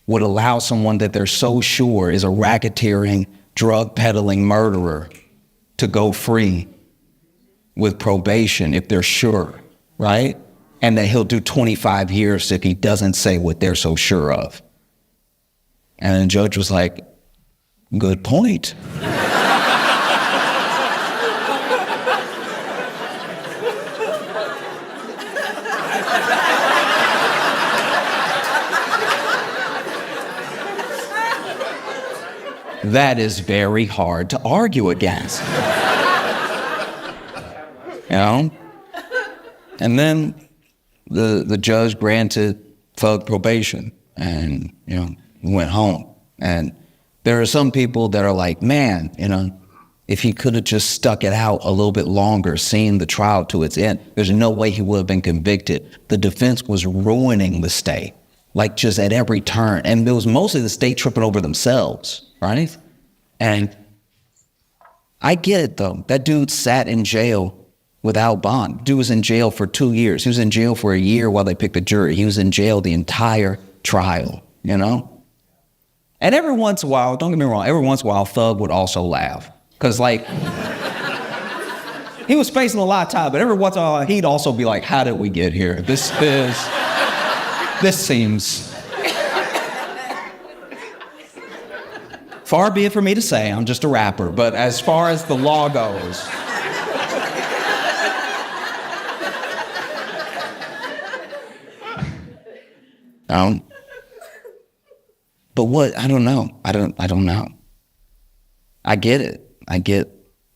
would allow someone that they're so sure is a racketeering, drug peddling murderer to go free with probation if they're sure, right? And that he'll do 25 years if he doesn't say what they're so sure of. And the judge was like, good point. That is very hard to argue against. And then the judge granted Thug probation and, went home. And there are some people that are like, man, if he could have just stuck it out a little bit longer, seen the trial to its end, there's no way he would have been convicted. The defense was ruining the state, like just at every turn. And it was mostly the state tripping over themselves, right? And I get it, though. That dude sat in jail without bond. Dude was in jail for 2 years. He was in jail for a year while they picked the jury. He was in jail the entire trial, And every once in a while, don't get me wrong, every once in a while, Thug would also laugh. Because, he was facing a lot of time, but every once in a while, he'd also be like, how did we get here? This seems... Far be it for me to say, I'm just a rapper, but as far as the law goes... But what? I don't know. I don't know. I get it. I get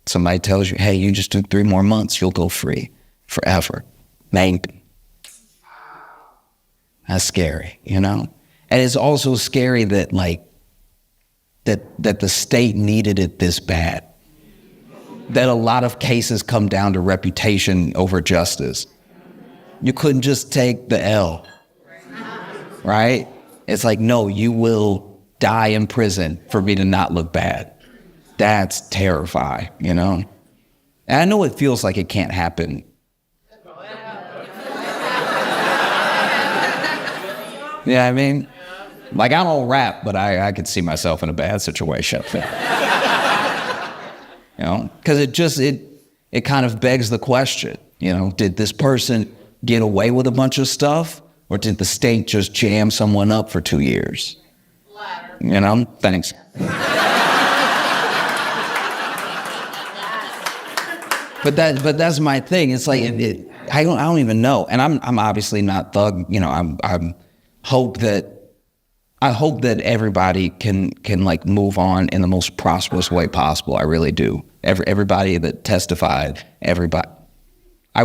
somebody tells you, hey, you just do 3 more months, you'll go free forever. Maybe. That's scary, And it's also scary that, that the state needed it this bad. That a lot of cases come down to reputation over justice. You couldn't just take the L. Right? It's like, no, you will die in prison for me to not look bad. That's terrifying, And I know it feels like it can't happen. Yeah, I mean, I don't rap, but I could see myself in a bad situation. Because it kind of begs the question, did this person get away with a bunch of stuff? Or did the state just jam someone up for 2 years? Thanks. But that's my thing. It's like I don't even know. And I'm obviously not Thug. I hope that everybody can move on in the most prosperous way possible. I really do. Everybody that testified, everybody. I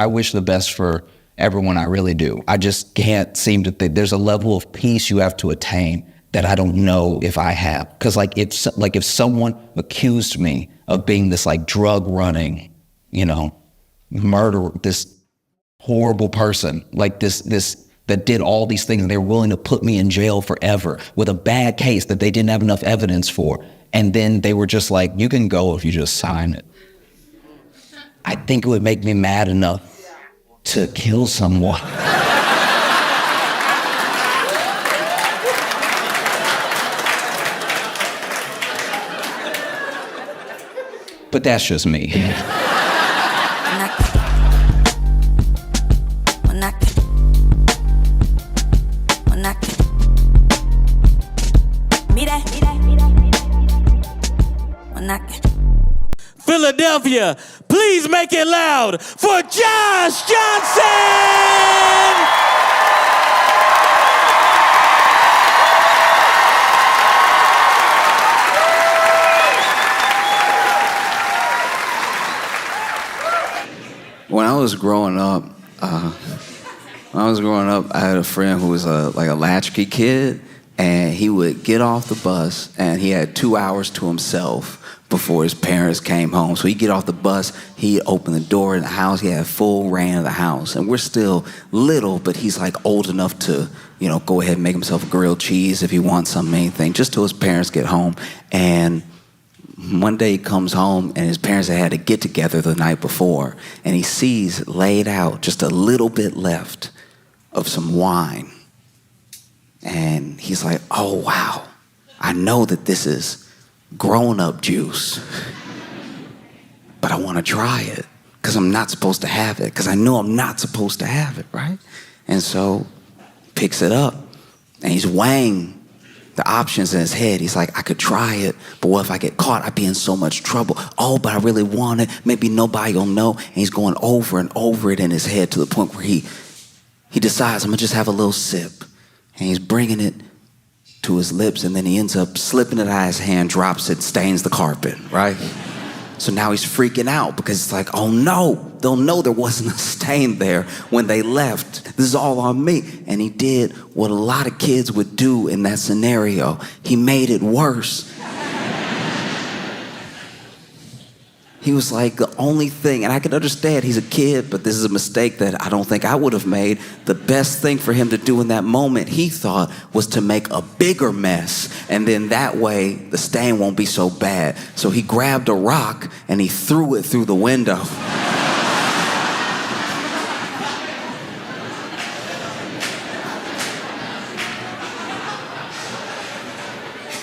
wish the best for everyone, I really do. I just can't seem to think there's a level of peace you have to attain that I don't know if I have. Because if someone accused me of being this like drug running, murderer, this horrible person, like this that did all these things, and they were willing to put me in jail forever with a bad case that they didn't have enough evidence for, and then they were just like, you can go if you just sign it. I think it would make me mad enough to kill someone. But that's just me.
Philadelphia, please make it loud for Josh Johnson!
When I was growing up, I had a friend who was like a latchkey kid, and he would get off the bus, and he had 2 hours to himself before his parents came home. So he'd get off the bus, he'd open the door in the house, he had full reign of the house. And we're still little, but he's like old enough to, go ahead and make himself a grilled cheese if he wants something, anything, just till his parents get home. And one day he comes home, and his parents had a get together the night before, and he sees laid out just a little bit left of some wine. And he's like, oh wow, I know that this is grown-up juice, but I want to try it because I'm not supposed to have it, because I know I'm not supposed to have it, right? And so picks it up, and he's weighing the options in his head. He's like, I could try it, but what if I get caught? I'd be in so much trouble. Oh, but I really want it. Maybe nobody will know. And he's going over and over it in his head to the point where he decides, I'm going to just have a little sip. And he's bringing it to his lips, and then he ends up slipping it out of his hand, drops it, stains the carpet, right? So now he's freaking out because it's like, oh no, they'll know there wasn't a stain there when they left. This is all on me. And he did what a lot of kids would do in that scenario. He made it worse. He was like, the only thing, and I can understand he's a kid, but this is a mistake that I don't think I would have made. The best thing for him to do in that moment, he thought, was to make a bigger mess. And then that way, the stain won't be so bad. So he grabbed a rock and he threw it through the window.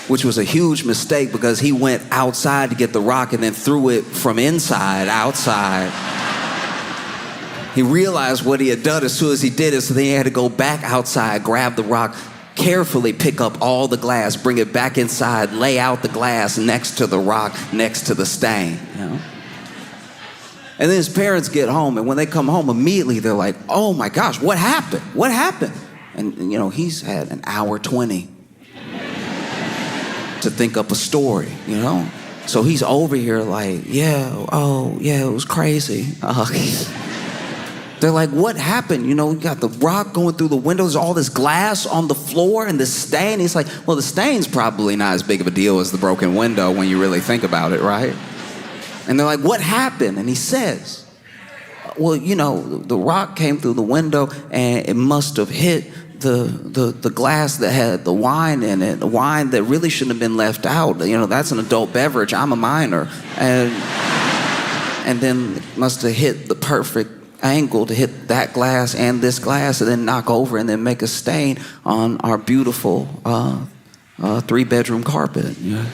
Which was a huge mistake because he went outside to get the rock and then threw it from inside outside. He realized what he had done as soon as he did it, so then he had to go back outside, grab the rock, carefully pick up all the glass, bring it back inside, lay out the glass next to the rock, next to the stain. And then his parents get home, and when they come home, immediately they're like, oh my gosh, what happened? What happened? And he's had an hour 20 to think up a story, So he's over here like, it was crazy. They're like, what happened? You got the rock going through the windows, all this glass on the floor and this stain. He's like, well, the stain's probably not as big of a deal as the broken window when you really think about it, right? And they're like, what happened? And he says, well, the rock came through the window and it must have hit the glass that had the wine in it, the wine that really shouldn't have been left out. That's an adult beverage. I'm a minor. And then it must have hit the perfect angle to hit that glass and this glass and then knock over and then make a stain on our beautiful 3-bedroom carpet. And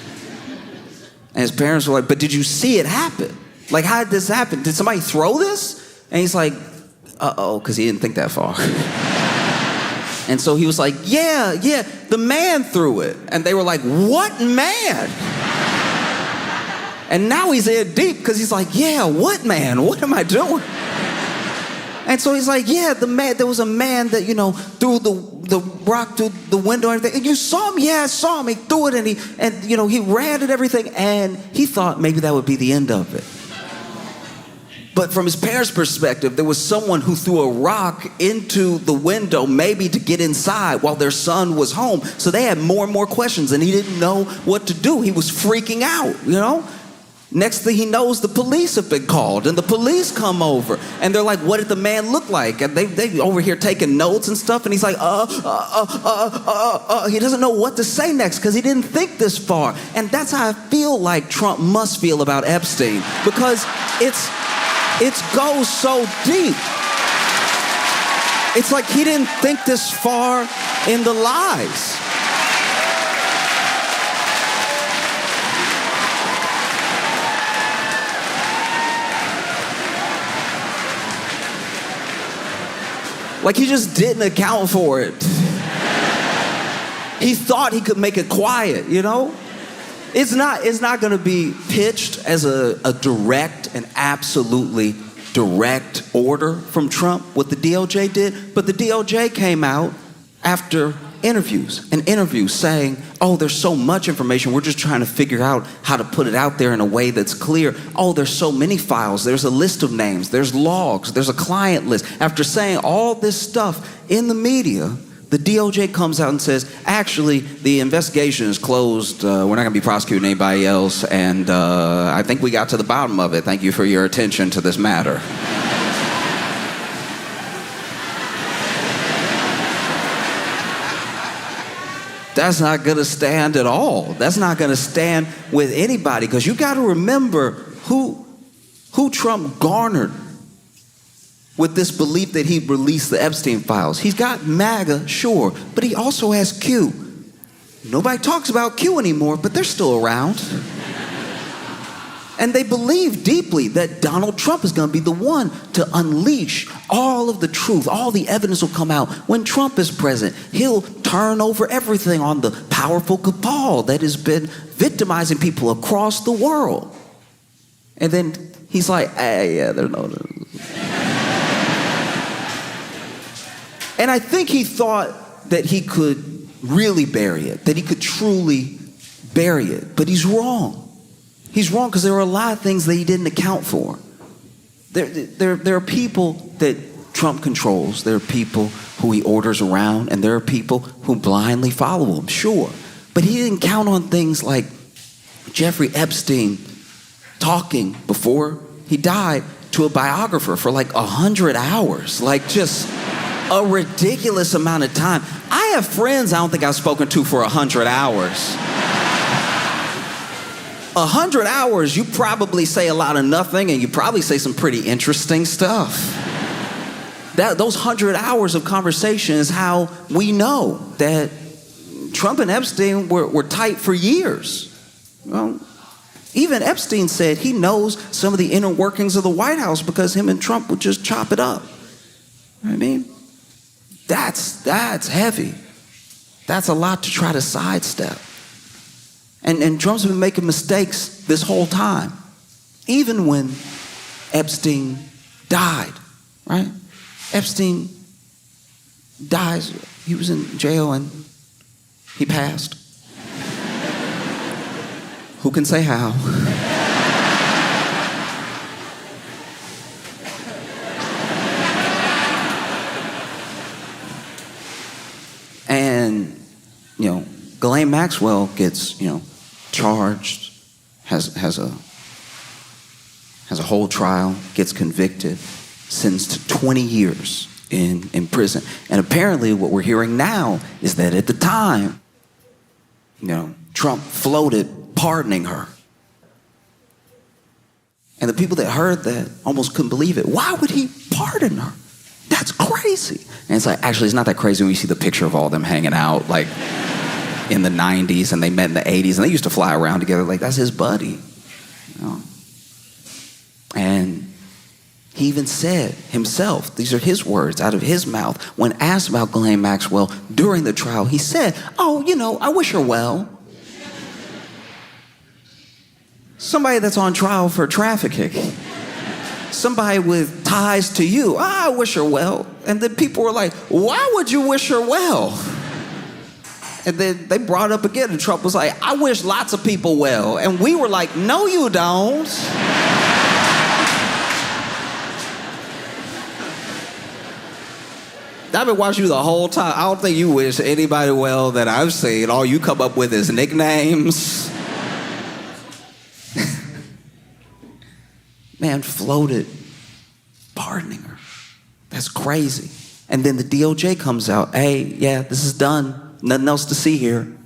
his parents were like, but did you see it happen? Like, how did this happen? Did somebody throw this? And he's like, uh-oh, because he didn't think that far. And so he was like, yeah, the man threw it. And they were like, what man? And now he's in deep because he's like, yeah, what man? What am I doing? And so he's like, yeah, there was a man that, threw the rock through the window and everything. And you saw him? Yeah, I saw him. He threw it and he ran and everything. And he thought maybe that would be the end of it. But from his parents' perspective, there was someone who threw a rock into the window, maybe to get inside while their son was home. So they had more and more questions, and he didn't know what to do. He was freaking out, you know? Next thing he knows, the police have been called, and the police come over, and they're like, what did the man look like? And they over here taking notes and stuff, and he's like, he doesn't know what to say next because he didn't think this far. And that's how I feel like Trump must feel about Epstein, because it goes so deep. It's like he didn't think this far in the lies. Like he just didn't account for it. He thought he could make it quiet, you know? It's not gonna be pitched as a direct and absolutely direct order from Trump, what the DOJ did, but the DOJ came out after interviews saying, oh, there's so much information, we're just trying to figure out how to put it out there in a way that's clear. Oh, there's so many files, there's a list of names, there's logs, there's a client list. After saying all this stuff in the media, the DOJ comes out and says, actually, the investigation is closed. We're not going to be prosecuting anybody else. And I think we got to the bottom of it. Thank you for your attention to this matter. That's not going to stand at all. That's not going to stand with anybody. Because you got to remember who Trump garnered with this belief that he released the Epstein files. He's got MAGA, sure, but he also has Q. Nobody talks about Q anymore, but they're still around. And they believe deeply that Donald Trump is going to be the one to unleash all of the truth. All the evidence will come out. When Trump is president, he'll turn over everything on the powerful cabal that has been victimizing people across the world. And then he's like, hey, yeah, there's no... And I think he thought that he could really bury it, that he could truly bury it. But he's wrong. He's wrong because there are a lot of things that he didn't account for. There are people that Trump controls. There are people who he orders around, and there are people who blindly follow him, sure. But he didn't count on things like Jeffrey Epstein talking before he died to a biographer for like 100 hours. Like just a ridiculous amount of time. I have friends I don't think I've spoken to for 100 hours. 100 hours, you probably say a lot of nothing, and you probably say some pretty interesting stuff. Those 100 hours of conversation is how we know that Trump and Epstein were tight for years. Well, even Epstein said he knows some of the inner workings of the White House because him and Trump would just chop it up. You know what I mean? That's heavy. That's a lot to try to sidestep. And Trump's been making mistakes this whole time. Even when Epstein died, right? Epstein dies, he was in jail and he passed. Who can say how? And, Ghislaine Maxwell gets, charged, has a whole trial, gets convicted, sentenced to 20 years in prison. And apparently what we're hearing now is that at the time, Trump floated pardoning her. And the people that heard that almost couldn't believe it. Why would he pardon her? That's crazy. And it's like, actually, it's not that crazy when you see the picture of all them hanging out, like, in the 90s, and they met in the 80s, and they used to fly around together. Like, that's his buddy. And he even said himself, these are his words out of his mouth, when asked about Ghislaine Maxwell during the trial, he said, I wish her well. Somebody that's on trial for trafficking. Somebody with ties to you. I wish her well. And then people were like, why would you wish her well? And then they brought it up again, and Trump was like, I wish lots of people well. And we were like, no, you don't.
I've been watching you the whole time. I don't think you wish anybody well that I've seen. All you come up with is nicknames. Man floated pardoning her. That's crazy. And then the DOJ comes out. Hey, yeah, this is done. Nothing else to see here.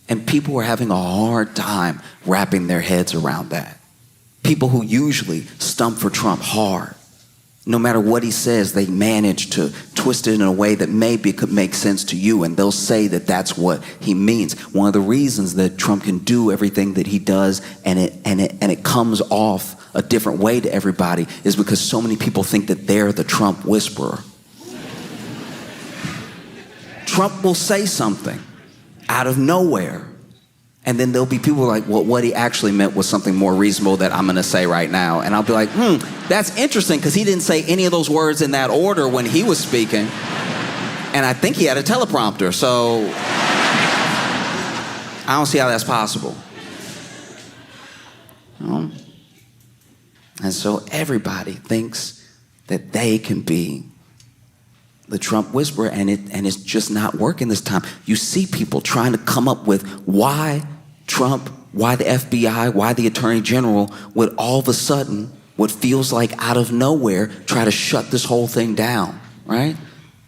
And people were having a hard time wrapping their heads around that. People who usually stump for Trump hard. No matter what he says, they manage to twist it in a way that maybe could make sense to you, and they'll say that that's what he means. One of the reasons that Trump can do everything that he does and it comes off a different way to everybody is because so many people think that they're the Trump whisperer. Trump will say something out of nowhere, and then there'll be people like, well, what he actually meant was something more reasonable that I'm going to say right now. And I'll be like, that's interesting, because he didn't say any of those words in that order when he was speaking. And I think he had a teleprompter, so I don't see how that's possible. And so everybody thinks that they can be the Trump whisperer, and it's just not working this time. You see people trying to come up with why Trump, why the FBI, why the Attorney General would all of a sudden, what feels like out of nowhere, try to shut this whole thing down, right?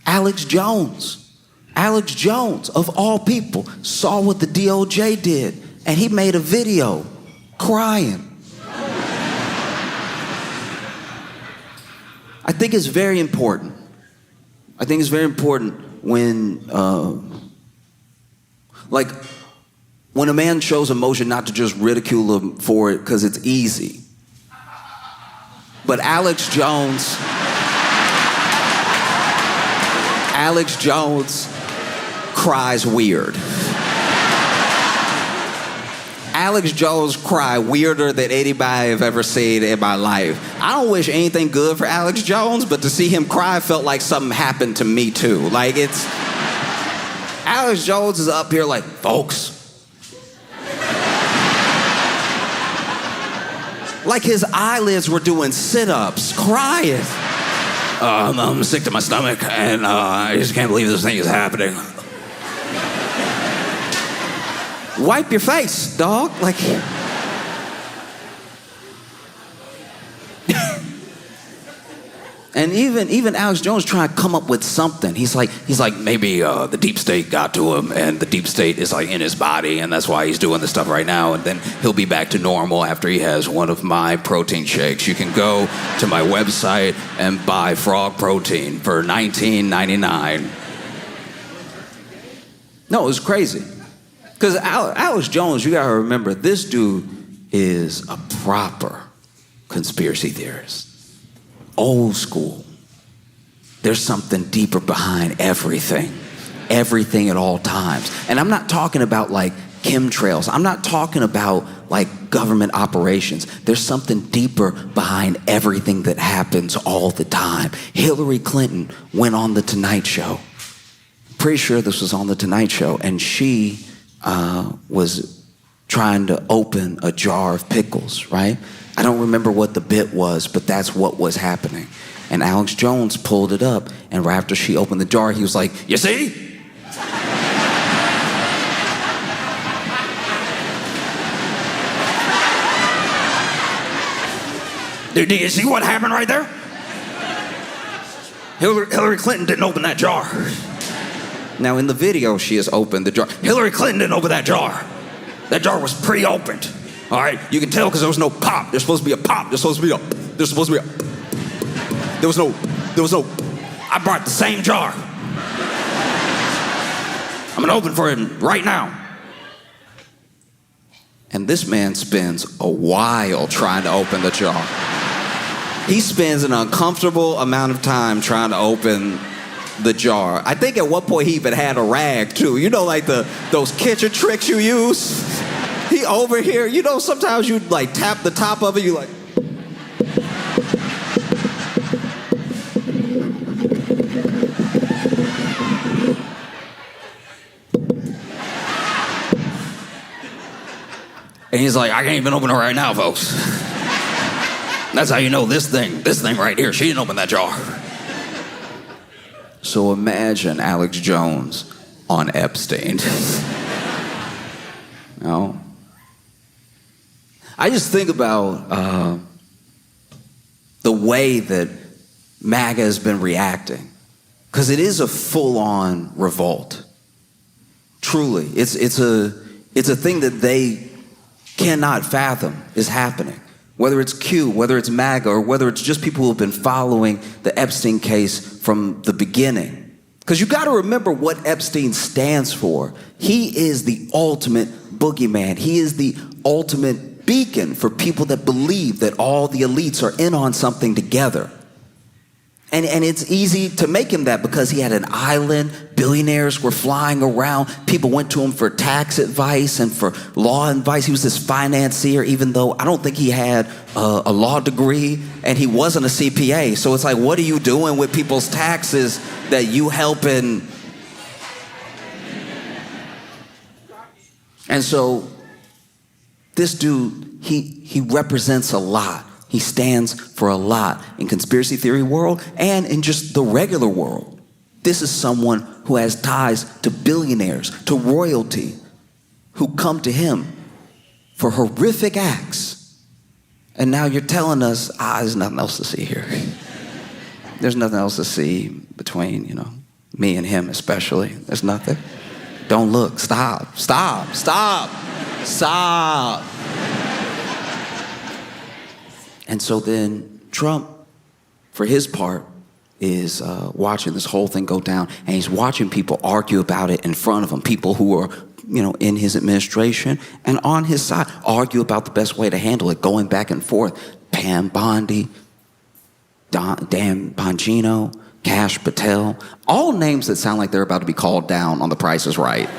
Alex Jones, of all people, saw what the DOJ did, and he made a video crying. I think it's very important. When, when a man shows emotion, not to just ridicule him for it because it's easy. But Alex Jones cries weird. Alex Jones cry weirder than anybody I've ever seen in my life. I don't wish anything good for Alex Jones, but to see him cry felt like something happened to me too. Like Alex Jones is up here like, folks. Like his eyelids were doing sit-ups, crying. I'm sick to my stomach, and I just can't believe this thing is happening. Wipe your face, dog. Like, and even Alex Jones trying to come up with something. He's like maybe the deep state got to him, and the deep state is like in his body, and that's why he's doing this stuff right now. And then he'll be back to normal after he has one of my protein shakes. You can go to my website and buy frog protein for $19.99. No, it was crazy. Because Alex Jones, you gotta remember, this dude is a proper conspiracy theorist. Old school. There's something deeper behind everything. Everything at all times. And I'm not talking about like chemtrails. I'm not talking about like government operations. There's something deeper behind everything that happens all the time. Hillary Clinton went on The Tonight Show. Pretty sure this was on The Tonight Show, and she was trying to open a jar of pickles, right? I don't remember what the bit was, but that's what was happening. And Alex Jones pulled it up, and right after she opened the jar, he was like, you see? Do you see what happened right there? Hillary Clinton didn't open that jar. Now, in the video, she has opened the jar. Hillary Clinton didn't open that jar. That jar was pre-opened. All right? You can tell because there was no pop. There's supposed to be a pop. There was no. I brought the same jar. I'm going to open for him right now. And this man spends a while trying to open the jar. He spends an uncomfortable amount of time trying to open the jar. I think at one point he even had a rag too. You know, like those kitchen tricks you use? He over here, you know, sometimes you like tap the top of it, you like. And he's like, I can't even open it right now, folks. That's how you know this thing right here, she didn't open that jar. So imagine Alex Jones on Epstein. You know? I just think about the way that MAGA has been reacting, because it is a full-on revolt. Truly, it's a thing that they cannot fathom is happening. Whether it's Q, whether it's MAGA, or whether it's just people who have been following the Epstein case from the beginning. Because you got to remember what Epstein stands for. He is the ultimate boogeyman. He is the ultimate beacon for people that believe that all the elites are in on something together. And it's easy to make him that because he had an island, billionaires were flying around, people went to him for tax advice and for law advice. He was this financier, even though I don't think he had a law degree and he wasn't a CPA. So it's like, what are you doing with people's taxes that you helping? And so this dude, he represents a lot. He stands for a lot in conspiracy theory world and in just the regular world. This is someone who has ties to billionaires, to royalty, who come to him for horrific acts. And now you're telling us, there's nothing else to see here. There's nothing else to see between, me and him especially. There's nothing. Don't look. Stop. Stop. Stop. Stop. And so then Trump, for his part, is watching this whole thing go down, and he's watching people argue about it in front of him, people who are, in his administration and on his side, argue about the best way to handle it, going back and forth. Pam Bondi, Dan Bongino, Kash Patel, all names that sound like they're about to be called down on The Price is Right.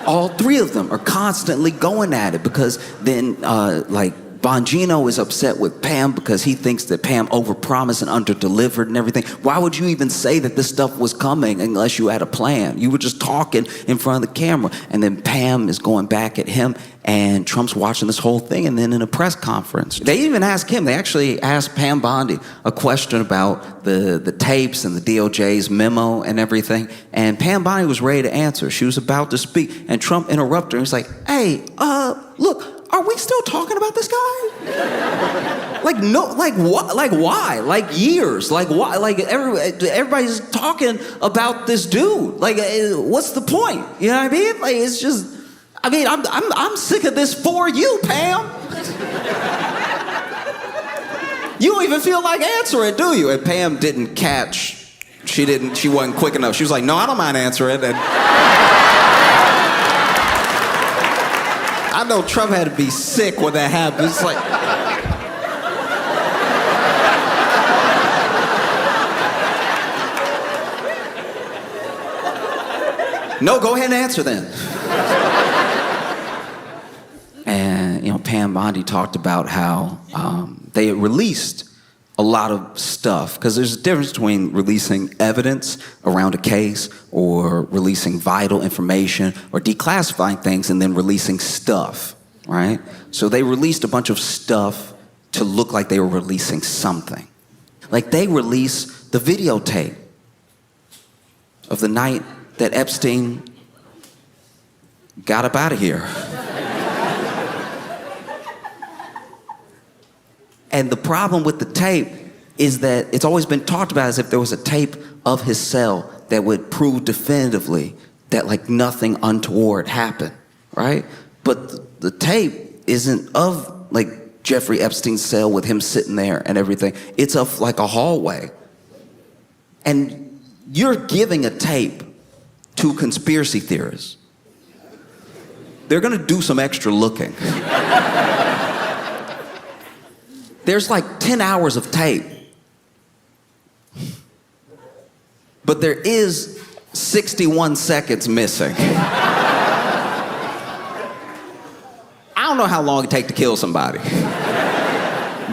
All three of them are constantly going at it because then, Bongino is upset with Pam because he thinks that Pam overpromised and underdelivered and everything. Why would you even say that this stuff was coming unless you had a plan? You were just talking in front of the camera. And then Pam is going back at him, and Trump's watching this whole thing. And then in a press conference, they even asked him, they actually asked Pam Bondi a question about the tapes and the DOJ's memo and everything. And Pam Bondi was ready to answer. She was about to speak, and Trump interrupted her. He's like, hey, look, are we still talking about this guy? Why? Like years, why? Everybody's talking about this dude. What's the point? You know what I mean? It's just, I'm sick of this for you, Pam. You don't even feel like answering, do you? And Pam didn't catch. She wasn't quick enough. She was like, no, I don't mind answering. And I know Trump had to be sick when that happened. It's like, no, go ahead and answer then. And, Pam Bondi talked about how they had released a lot of stuff, because there's a difference between releasing evidence around a case or releasing vital information or declassifying things and then releasing stuff, right? So they released a bunch of stuff to look like they were releasing something. Like they released the videotape of the night that Epstein got up out of here. And the problem with the tape is that it's always been talked about as if there was a tape of his cell that would prove definitively that nothing untoward happened, right? But the tape isn't of Jeffrey Epstein's cell with him sitting there and everything. It's of a hallway. And you're giving a tape to conspiracy theorists. They're gonna do some extra looking. There's 10 hours of tape. But there is 61 seconds missing. I don't know how long it takes to kill somebody.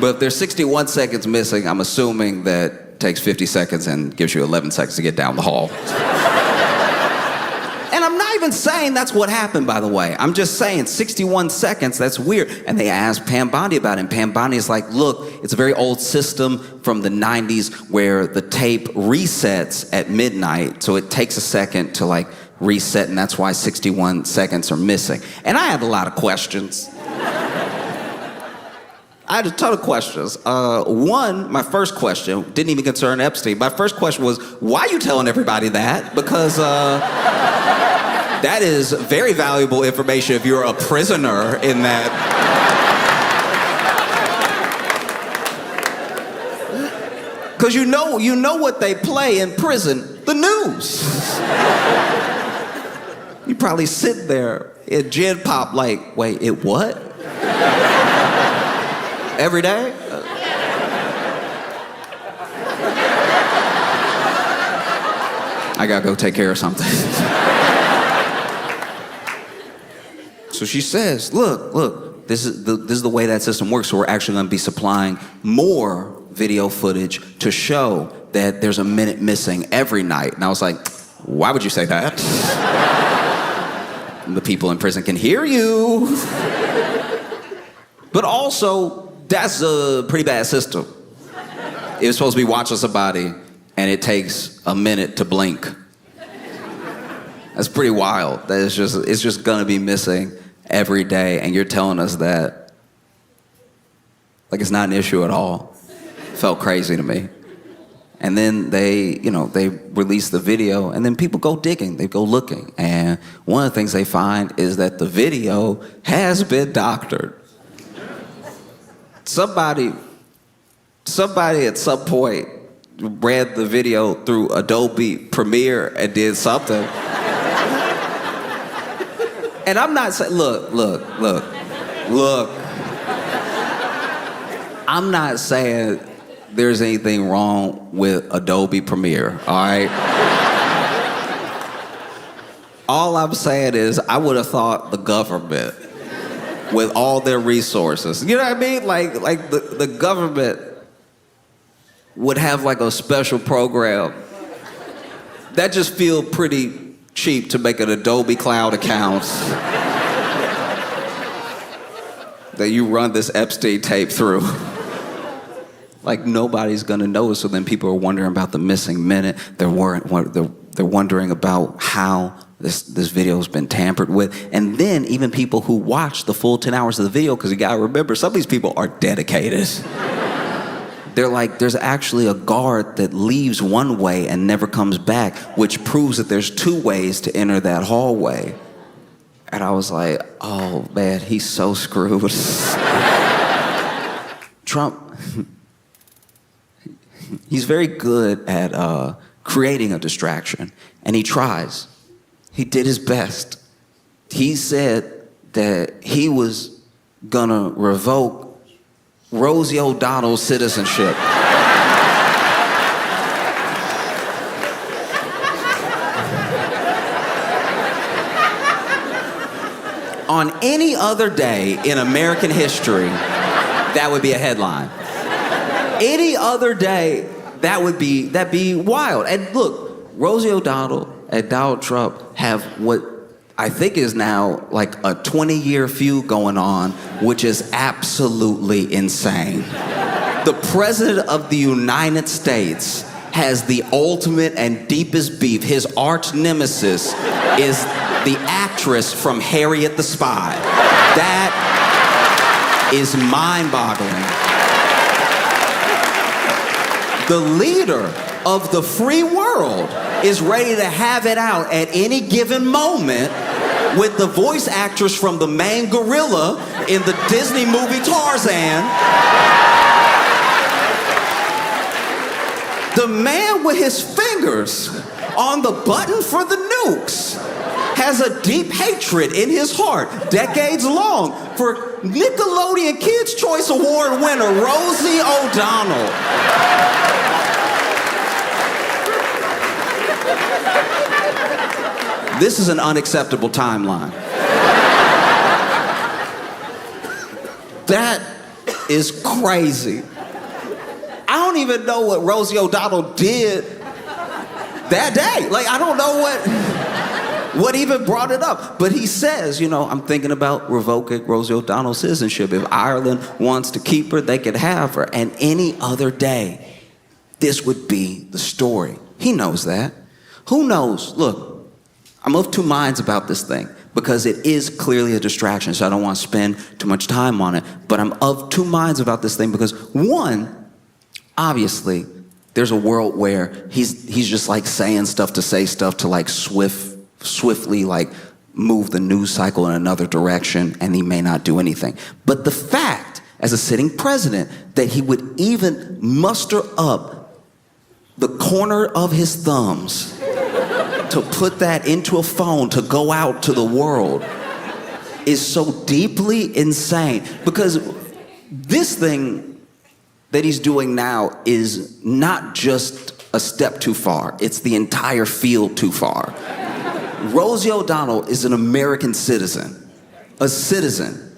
But if there's 61 seconds missing, I'm assuming that takes 50 seconds and gives you 11 seconds to get down the hall. And I'm not even saying that's what happened, by the way. I'm just saying 61 seconds, that's weird. And they asked Pam Bondi about it, and Pam Bondi is like, look, it's a very old system from the 90s where the tape resets at midnight, so it takes a second to like reset, and that's why 61 seconds are missing. And I had a lot of questions. I had a ton of questions. One, my first question, didn't even concern Epstein. My first question was, why are you telling everybody that? Because that is very valuable information if you're a prisoner in that. Because you know what they play in prison, the news. You probably sit there at Gen Pop like, wait, it what? Every day? I gotta go take care of something. So she says, look, this is the way that system works, so we're actually gonna be supplying more video footage to show that there's a minute missing every night. And I was like, why would you say that? The people in prison can hear you. But also, that's a pretty bad system. It was supposed to be watching somebody, and it takes a minute to blink. That's pretty wild. That it's just gonna be missing every day, and you're telling us that like it's not an issue at all. Felt crazy to me. And then they release the video, and then people go digging, they go looking, and one of the things they find is that the video has been doctored. Somebody at some point read the video through Adobe Premiere and did something. And I'm not saying, look. I'm not saying there's anything wrong with Adobe Premiere, all right? All I'm saying is I would have thought the government, with all their resources, you know what I mean? Like the government would have like a special program that just feel pretty cheap to make an Adobe Cloud account that you run this Epstein tape through. Like nobody's gonna know, so then people are wondering about the missing minute. They're wondering about how this video's been tampered with. And then even people who watch the full 10 hours of the video, because you gotta remember, some of these people are dedicated. They're like, there's actually a guard that leaves one way and never comes back, which proves that there's two ways to enter that hallway. And I was like, oh man, he's so screwed. Trump, he's very good at creating a distraction, and he tries. He did his best. He said that he was gonna revoke Rosie O'Donnell's citizenship. On any other day in American history, that would be a headline. Any other day, that'd be wild. And look, Rosie O'Donnell and Donald Trump have what I think is now like a 20-year feud going on, which is absolutely insane. The President of the United States has the ultimate and deepest beef. His arch nemesis is the actress from Harriet the Spy. That is mind-boggling. The leader of the free world is ready to have it out at any given moment with the voice actress from the main gorilla in the Disney movie Tarzan. The man with his fingers on the button for the nukes has a deep hatred in his heart, decades long, for Nickelodeon Kids' Choice Award winner Rosie O'Donnell. This is an unacceptable timeline. That is crazy. I don't even know what Rosie O'Donnell did that day. Like, I don't know what... what even brought it up? But he says, I'm thinking about revoking Rosie O'Donnell's citizenship. If Ireland wants to keep her, they could have her. And any other day, this would be the story. He knows that. Who knows? Look, I'm of two minds about this thing because it is clearly a distraction, so I don't want to spend too much time on it. But I'm of two minds about this thing because, one, obviously, there's a world where he's just like saying stuff to say stuff to like swiftly like move the news cycle in another direction, and he may not do anything. But the fact, as a sitting president, that he would even muster up the corner of his thumbs to put that into a phone to go out to the world is so deeply insane. Because this thing that he's doing now is not just a step too far, it's the entire field too far. Rosie O'Donnell is an American citizen, a citizen.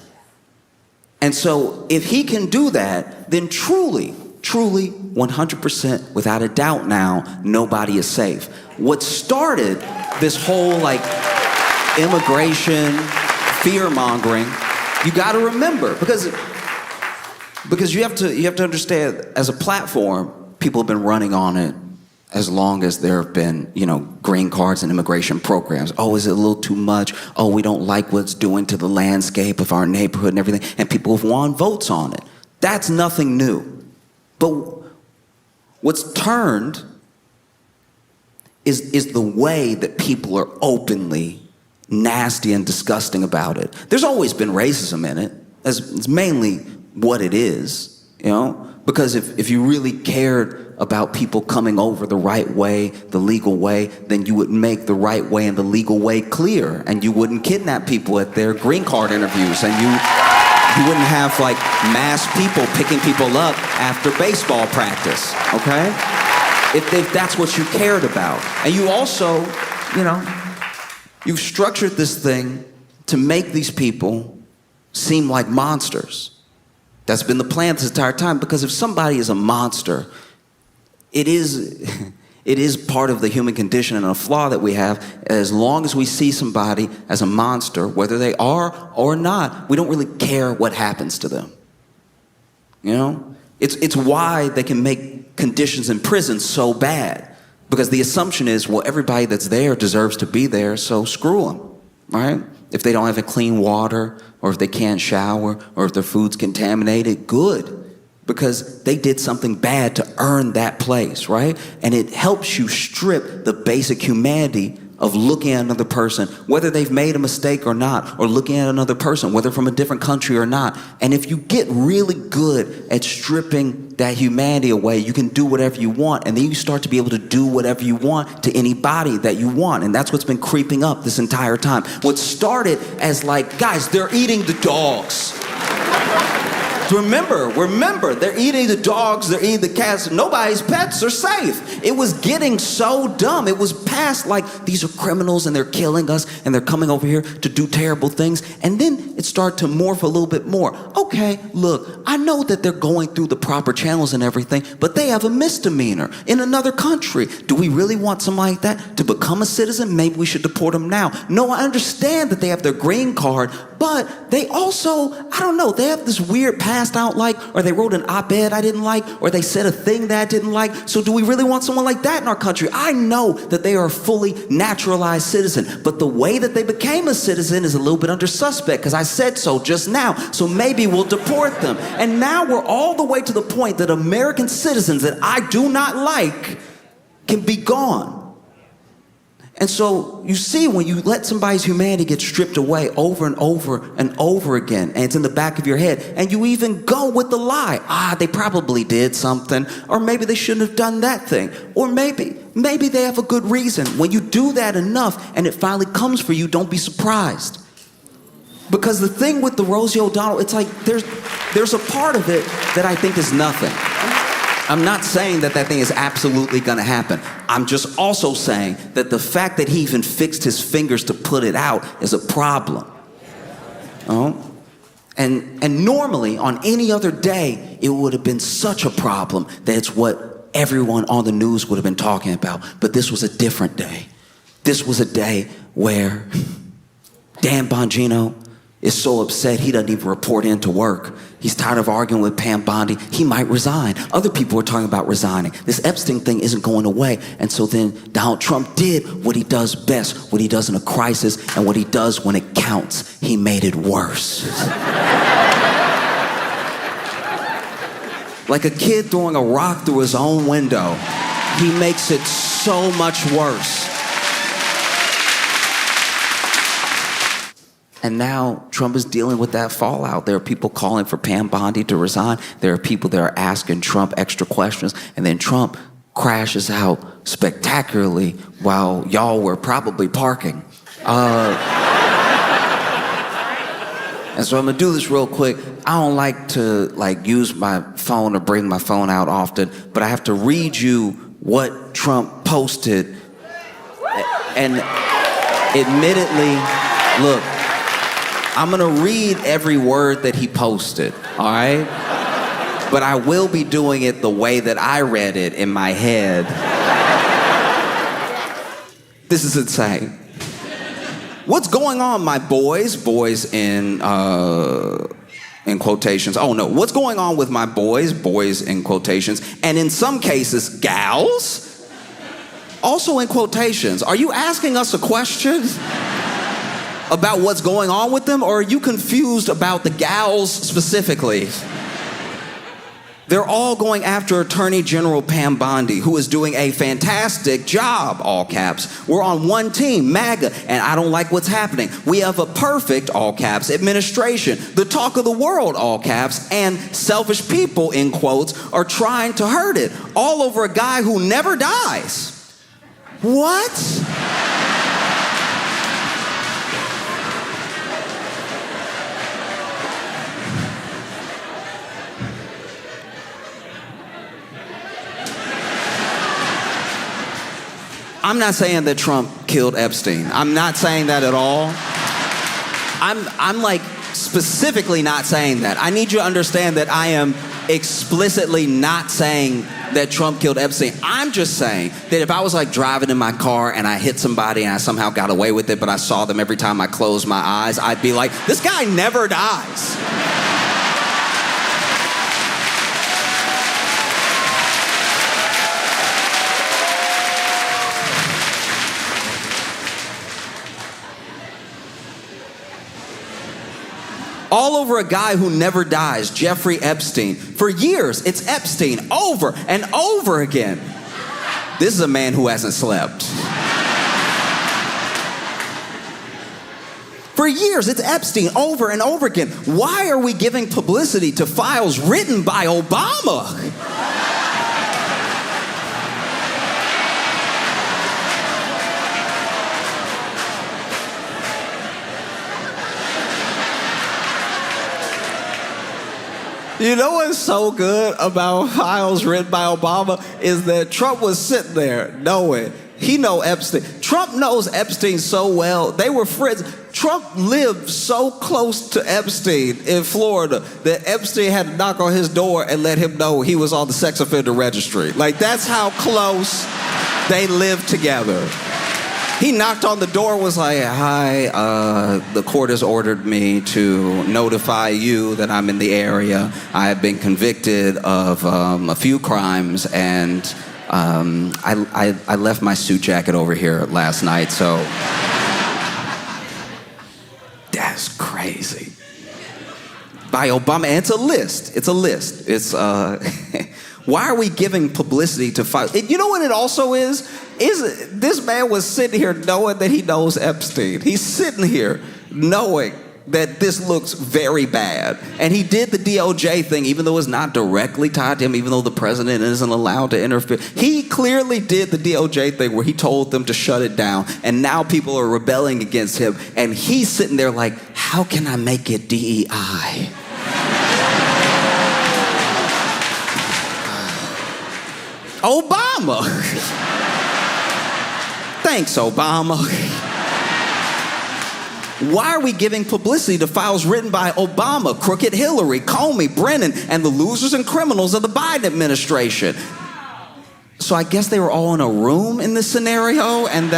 And so if he can do that, then truly, 100%, without a doubt now, nobody is safe. What started this whole like immigration, fear-mongering, you gotta remember, because you have to understand, as a platform, people have been running on it as long as there have been, green cards and immigration programs. Oh, is it a little too much? Oh, we don't like what's doing to the landscape of our neighborhood and everything. And people have won votes on it. That's nothing new. But what's turned is the way that people are openly nasty and disgusting about it. There's always been racism in it. It's mainly what it is, because if you really cared about people coming over the right way, the legal way, then you would make the right way and the legal way clear, and you wouldn't kidnap people at their green card interviews, and you wouldn't have like mass people picking people up after baseball practice, okay? If that's what you cared about. And you also, you've structured this thing to make these people seem like monsters. That's been the plan this entire time, because if somebody is a monster, it is part of the human condition and a flaw that we have. As long as we see somebody as a monster, whether they are or not, we don't really care what happens to them. It's why they can make conditions in prison so bad, because the assumption is, well, everybody that's there deserves to be there, so screw them, right? If they don't have clean water, or if they can't shower, or if their food's contaminated, good. Because they did something bad to earn that place, right? And it helps you strip the basic humanity of looking at another person, whether they've made a mistake or not, or looking at another person, whether from a different country or not. And if you get really good at stripping that humanity away, you can do whatever you want, and then you start to be able to do whatever you want to anybody that you want. And that's what's been creeping up this entire time. What started as like, guys, they're eating the dogs. Remember, they're eating the dogs, they're eating the cats. Nobody's pets are safe. It was getting so dumb. It was past like, these are criminals and they're killing us and they're coming over here to do terrible things. And then it started to morph a little bit more. Okay, look, I know that they're going through the proper channels and everything, but they have a misdemeanor in another country. Do we really want somebody like that to become a citizen? Maybe we should deport them now. No, I understand that they have their green card, but they also, I don't know, they have this weird past I don't like, or they wrote an op-ed I didn't like, or they said a thing that I didn't like. So do we really want someone like that in our country? I know that they are a fully naturalized citizen, but the way that they became a citizen is a little bit under suspect, because I said so just now. So maybe we'll deport them. And now we're all the way to the point that American citizens that I do not like can be gone. And so you see, when you let somebody's humanity get stripped away over and over and over again, and it's in the back of your head, and you even go with the lie. They probably did something, or maybe they shouldn't have done that thing, or maybe they have a good reason. When you do that enough and it finally comes for you, don't be surprised. Because the thing with the Rosie O'Donnell, it's like there's a part of it that I think is nothing. I'm not saying that thing is absolutely going to happen. I'm just also saying that the fact that he even fixed his fingers to put it out is a problem. And normally, on any other day, it would have been such a problem that it's what everyone on the news would have been talking about. But this was a different day. This was a day where Dan Bongino is so upset he doesn't even report into work. He's tired of arguing with Pam Bondi. He might resign. Other people are talking about resigning. This Epstein thing isn't going away. And so then Donald Trump did what he does best, what he does in a crisis, and what he does when it counts. He made it worse. Like a kid throwing a rock through his own window, he makes it so much worse. And now Trump is dealing with that fallout. There are people calling for Pam Bondi to resign. There are people that are asking Trump extra questions. And then Trump crashes out spectacularly while y'all were probably parking. And so I'm gonna do this real quick. I don't like to use my phone or bring my phone out often, but I have to read you what Trump posted. And admittedly, look, I'm gonna read every word that he posted, all right? But I will be doing it the way that I read it in my head. This is insane. What's going on, my boys? Boys in quotations. Oh no, what's going on with my boys? Boys in quotations. And in some cases, gals? Also in quotations. Are you asking us a question about what's going on with them, or are you confused about the gals specifically? They're all going after Attorney General Pam Bondi, who is doing a fantastic job, all caps. We're on one team, MAGA, and I don't like what's happening. We have a perfect, all caps, administration, the talk of the world, all caps, and selfish people, in quotes, are trying to hurt it, all over a guy who never dies. What? I'm not saying that Trump killed Epstein. I'm not saying that at all. I'm like specifically not saying that. I need you to understand that I am explicitly not saying that Trump killed Epstein. I'm just saying that if I was like driving in my car and I hit somebody and I somehow got away with it, but I saw them every time I closed my eyes, I'd be like, this guy never dies. All over a guy who never dies, Jeffrey Epstein. For years, it's Epstein over and over again. This is a man who hasn't slept. For years, it's Epstein over and over again. Why are we giving publicity to files written by Obama? You know what's so good about files written by Obama is that Trump was sitting there knowing he know Epstein. Trump knows Epstein so well. They were friends. Trump lived so close to Epstein in Florida that Epstein had to knock on his door and let him know he was on the sex offender registry. Like, that's how close they lived together. He knocked on the door, was like, hi, the court has ordered me to notify you that I'm in the area. I have been convicted of a few crimes, and I left my suit jacket over here last night, so. That's crazy. By Obama, and it's a list. It's a list. It's, why are we giving publicity to files? You know what it also is? This man was sitting here knowing that he knows Epstein. He's sitting here knowing that this looks very bad. And he did the DOJ thing, even though it's not directly tied to him, even though the president isn't allowed to interfere. He clearly did the DOJ thing where he told them to shut it down. And now people are rebelling against him. And he's sitting there like, how can I make it DEI? Obama. Thanks, Obama. Why are we giving publicity to files written by Obama, Crooked Hillary, Comey, Brennan, and the losers and criminals of the Biden administration? So I guess they were all in a room in this scenario, and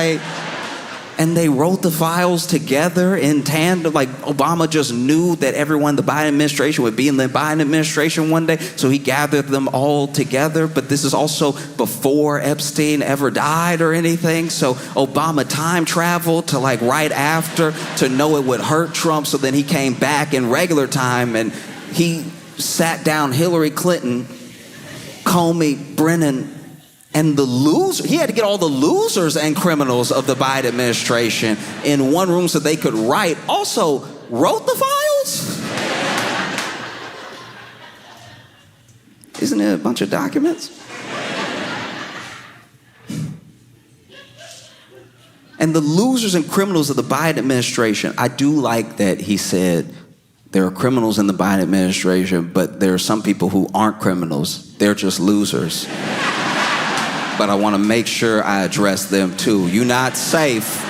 And they wrote the files together in tandem. Like Obama just knew that everyone in the Biden administration would be in the Biden administration one day, so he gathered them all together. But this is also before Epstein ever died or anything. So Obama time traveled to like right after to know it would hurt Trump. So then he came back in regular time and he sat down Hillary Clinton, Comey, Brennan, and the loser. He had to get all the losers and criminals of the Biden administration in one room so they could write. Also, wrote the files? Isn't it a bunch of documents? And the losers and criminals of the Biden administration, I do like that he said there are criminals in the Biden administration, but there are some people who aren't criminals. They're just losers. But I want to make sure I address them too. You're not safe.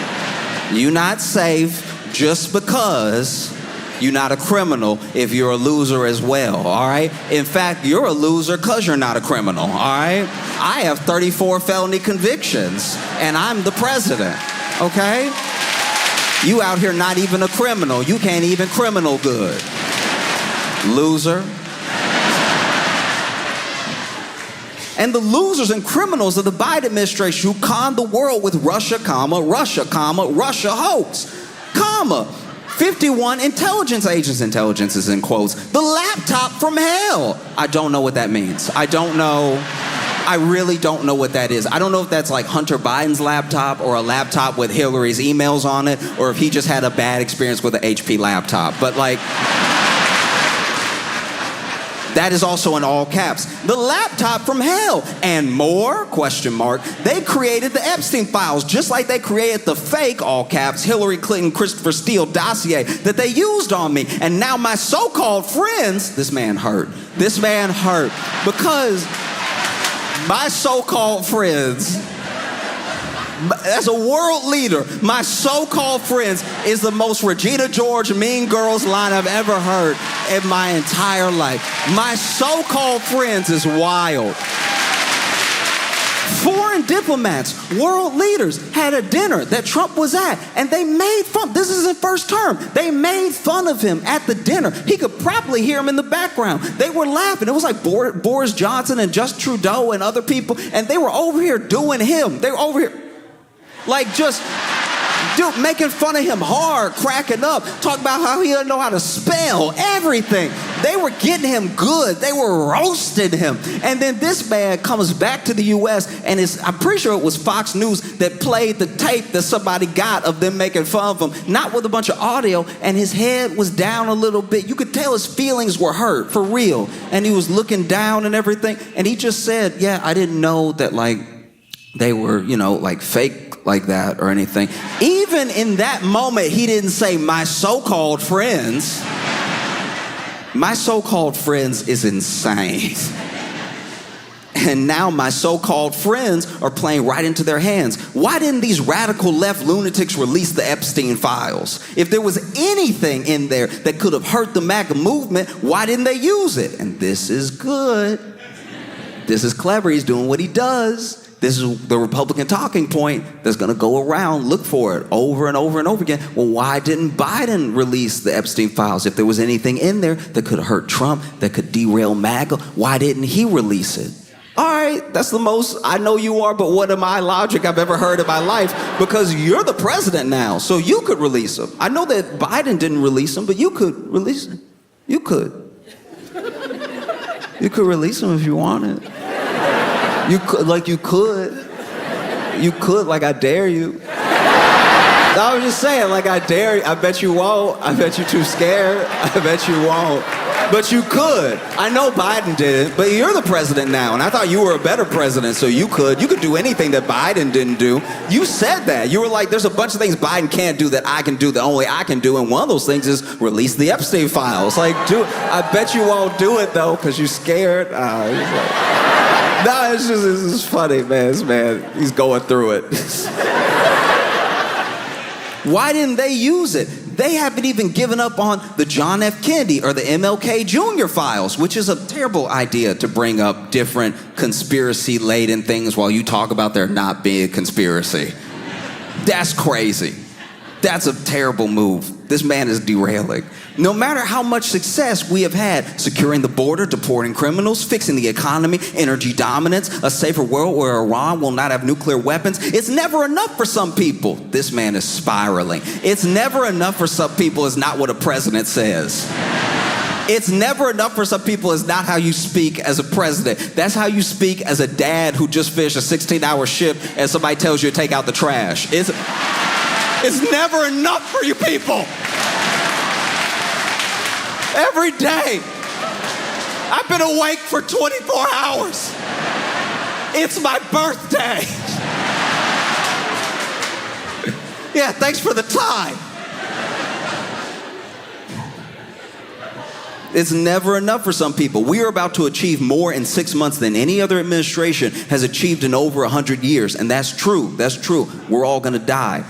You're not safe just because you're not a criminal if you're a loser as well, all right? In fact, you're a loser because you're not a criminal, all right? I have 34 felony convictions, and I'm the president, okay? You out here not even a criminal. You can't even criminal good. Loser. And the losers and criminals of the Biden administration who conned the world with Russia, Russia hoax, 51 intelligence agents, intelligence is in quotes, the laptop from hell. I don't know what that means. I don't know. I really don't know what that is. I don't know if that's like Hunter Biden's laptop or a laptop with Hillary's emails on it, or if he just had a bad experience with an HP laptop. But like, that is also in all caps. The laptop from hell and more, question mark. They created the Epstein files just like they created the fake, all caps, Hillary Clinton, Christopher Steele dossier that they used on me. And now my so-called friends, this man hurt because my so-called friends, as a world leader, my so-called friends is the most Regina George Mean Girls line I've ever heard in my entire life. My so-called friends is wild. Foreign diplomats, world leaders had a dinner that Trump was at, and they made fun. This is his first term. They made fun of him at the dinner. He could probably hear him in the background. They were laughing. It was like Boris Johnson and Justin Trudeau and other people, and they were over here doing him. They were over here like just making fun of him hard, cracking up, talking about how he doesn't know how to spell, everything. They were getting him good. They were roasting him. And then this man comes back to the U.S. and I'm pretty sure it was Fox News that played the tape that somebody got of them making fun of him, not with a bunch of audio, and his head was down a little bit. You could tell his feelings were hurt, for real. And he was looking down and everything. And he just said, yeah, I didn't know that, like, they were, like fake like that or anything. Even in that moment, he didn't say, my so-called friends. My so-called friends is insane. And now my so-called friends are playing right into their hands. Why didn't these radical left lunatics release the Epstein files? If there was anything in there that could have hurt the MAGA movement, why didn't they use it? And this is good. This is clever. He's doing what he does. This is the Republican talking point that's going to go around. Look for it over and over and over again. Well, why didn't Biden release the Epstein files? If there was anything in there that could hurt Trump, that could derail MAGA, why didn't he release it? All right, that's the most I know you are, but what am I logic I've ever heard in my life? Because you're the president now, so you could release them. I know that Biden didn't release them, but you could release them. You could. You could release them if you wanted. You could, you could, like I dare you. No, I was just saying, like I dare you. I bet you won't. I bet you're too scared. I bet you won't. But you could. I know Biden didn't, but you're the president now, and I thought you were a better president, so you could. You could do anything that Biden didn't do. You said that. You were like, there's a bunch of things Biden can't do that I can do that only I can do, and one of those things is release the Epstein files. Like, do it. I bet you won't do it, though, because you're scared. No, it's just funny, man. This man, he's going through it. Why didn't they use it? They haven't even given up on the John F. Kennedy or the MLK Jr. files, which is a terrible idea to bring up different conspiracy-laden things while you talk about there not being a conspiracy. That's crazy. That's a terrible move. This man is derailing. No matter how much success we have had securing the border, deporting criminals, fixing the economy, energy dominance, a safer world where Iran will not have nuclear weapons, it's never enough for some people. This man is spiraling. It's never enough for some people is not what a president says. It's never enough for some people is not how you speak as a president. That's how you speak as a dad who just finished a 16-hour shift and somebody tells you to take out the trash. It's never enough for you people. Every day, I've been awake for 24 hours. It's my birthday. Yeah, thanks for the time. It's never enough for some people. We are about to achieve more in 6 months than any other administration has achieved in over 100 years. And that's true. That's true. We're all going to die.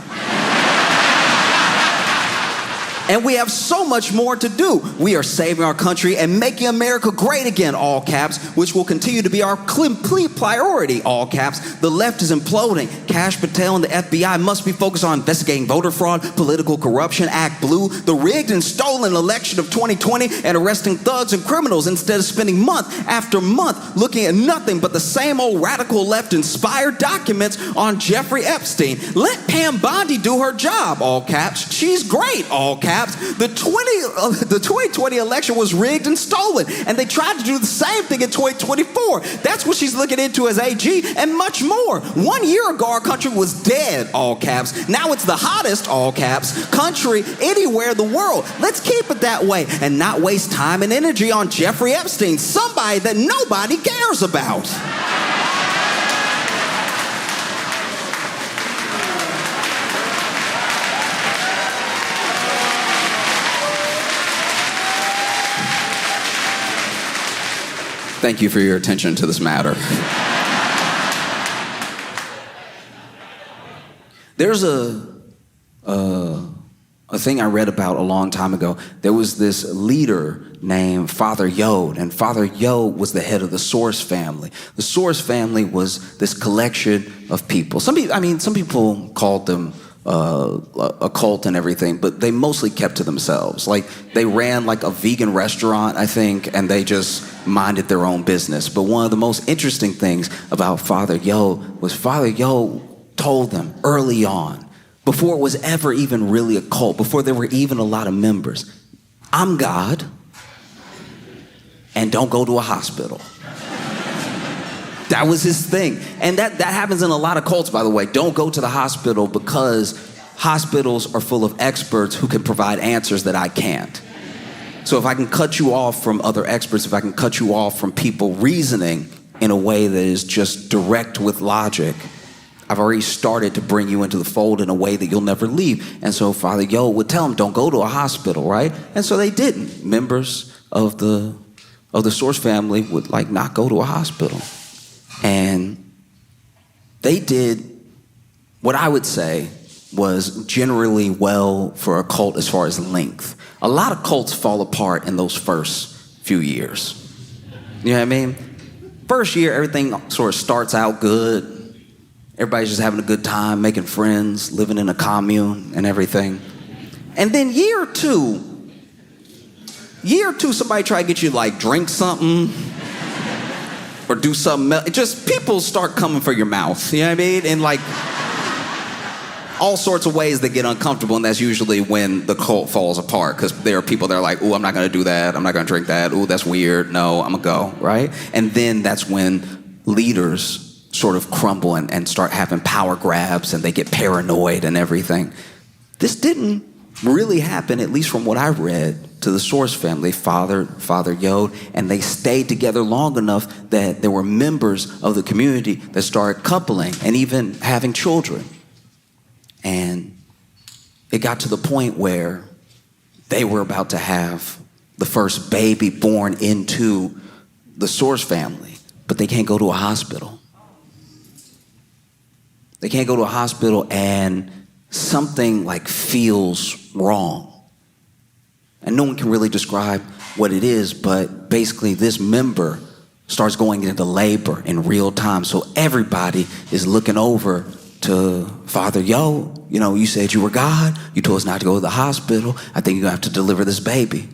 And we have so much more to do. We are saving our country and making America great again, all caps, which will continue to be our complete priority, all caps. The left is imploding. Kash Patel and the FBI must be focused on investigating voter fraud, political corruption, Act Blue, the rigged and stolen election of 2020, and arresting thugs and criminals instead of spending month after month looking at nothing but the same old radical left-inspired documents on Jeffrey Epstein. Let Pam Bondi do her job, all caps. She's great, all caps. The 2020 election was rigged and stolen, and they tried to do the same thing in 2024. That's what she's looking into as AG, and much more. 1 year ago, our country was dead, all caps. Now it's the hottest, all caps, country anywhere in the world. Let's keep it that way and not waste time and energy on Jeffrey Epstein, somebody that nobody cares about. Thank you for your attention to this matter. There's a thing I read about a long time ago. There was this leader named Father Yod, and Father Yod was the head of the Source family. The Source family was this collection of people. Some people called them a cult and everything, but they mostly kept to themselves. Like, they ran like a vegan restaurant, I think, and they just minded their own business. But one of the most interesting things about Father Yod was Father Yod told them early on, before it was ever even really a cult, before there were even a lot of members, I'm God, and don't go to a hospital. That was his thing. And that happens in a lot of cults, by the way. Don't go to the hospital because hospitals are full of experts who can provide answers that I can't. So if I can cut you off from other experts, if I can cut you off from people reasoning in a way that is just direct with logic, I've already started to bring you into the fold in a way that you'll never leave. And so Father Yod would tell them, don't go to a hospital, right? And so they didn't. Members of the Source family would not go to a hospital. And they did what I would say was generally well for a cult as far as length. A lot of cults fall apart in those first few years. You know what I mean? First year, everything sort of starts out good. Everybody's just having a good time, making friends, living in a commune and everything. And then year two, somebody try to get you to drink something or do something else. Just people start coming for your mouth, you know what I mean? And all sorts of ways that get uncomfortable, and that's usually when the cult falls apart, because there are people that are like, ooh, I'm not gonna do that, I'm not gonna drink that, ooh, that's weird, no, I'm gonna go, right? And then that's when leaders sort of crumble and start having power grabs, and they get paranoid and everything. This didn't really happen, at least from what I read, to the Source family, Father Yod, and they stayed together long enough that there were members of the community that started coupling and even having children. And it got to the point where they were about to have the first baby born into the Source family, but they can't go to a hospital. They can't go to a hospital, and something feels wrong. And no one can really describe what it is, but basically this member starts going into labor in real time. So everybody is looking over to Father, yo, you know, you said you were God. You told us not to go to the hospital. I think you're going to have to deliver this baby.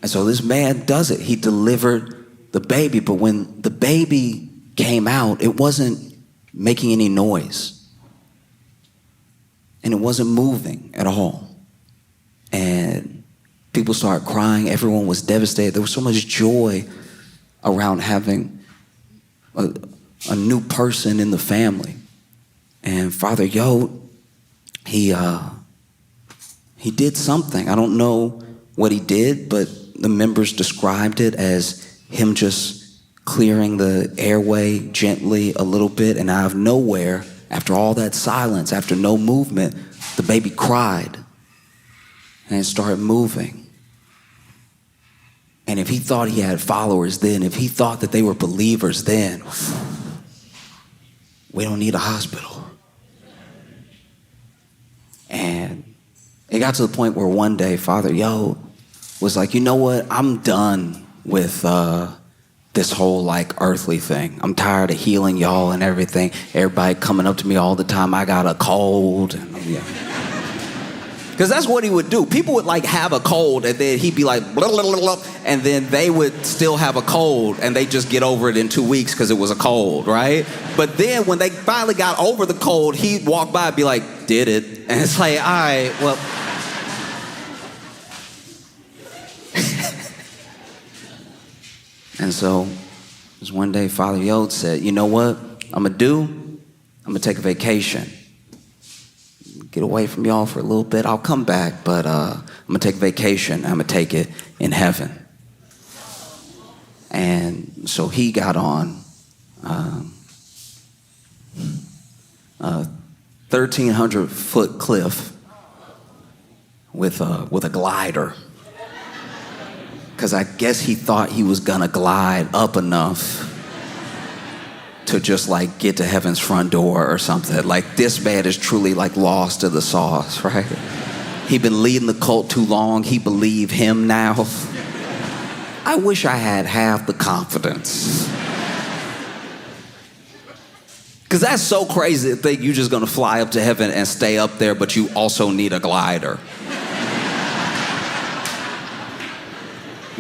And so this man does it. He delivered the baby. But when the baby came out, it wasn't making any noise. And it wasn't moving at all. And people started crying. Everyone was devastated. There was so much joy around having a new person in the family. And Father Yo, he did something. I don't know what he did, but the members described it as him just clearing the airway gently a little bit, and out of nowhere, after all that silence, after no movement, the baby cried and it started moving. And if he thought he had followers then, if he thought that they were believers then, we don't need a hospital. And it got to the point where one day Father Yo was like, you know what? I'm done with this whole like earthly thing. I'm tired of healing y'all and everything. Everybody coming up to me all the time. I got a cold. Because that's what he would do. People would like have a cold and then he'd be like, blah, blah, blah, blah, and then they would still have a cold and they just get over it in 2 weeks because it was a cold, right? But then when they finally got over the cold, he'd walk by and be like, did it? And it's like, all right, well. And so, just one day, Father Yod said, you know what I'm going to do? I'm going to take a vacation. Get away from y'all for a little bit. I'll come back, but I'm going to take a vacation. I'm going to take it in heaven. And so he got on a 1,300-foot cliff with a glider. Because I guess he thought he was gonna glide up enough to just like get to heaven's front door or something. Like this man is truly like lost to the sauce, right? He'd been leading the cult too long. He believed him now. I wish I had half the confidence. Because that's so crazy to think you're just gonna fly up to heaven and stay up there, but you also need a glider.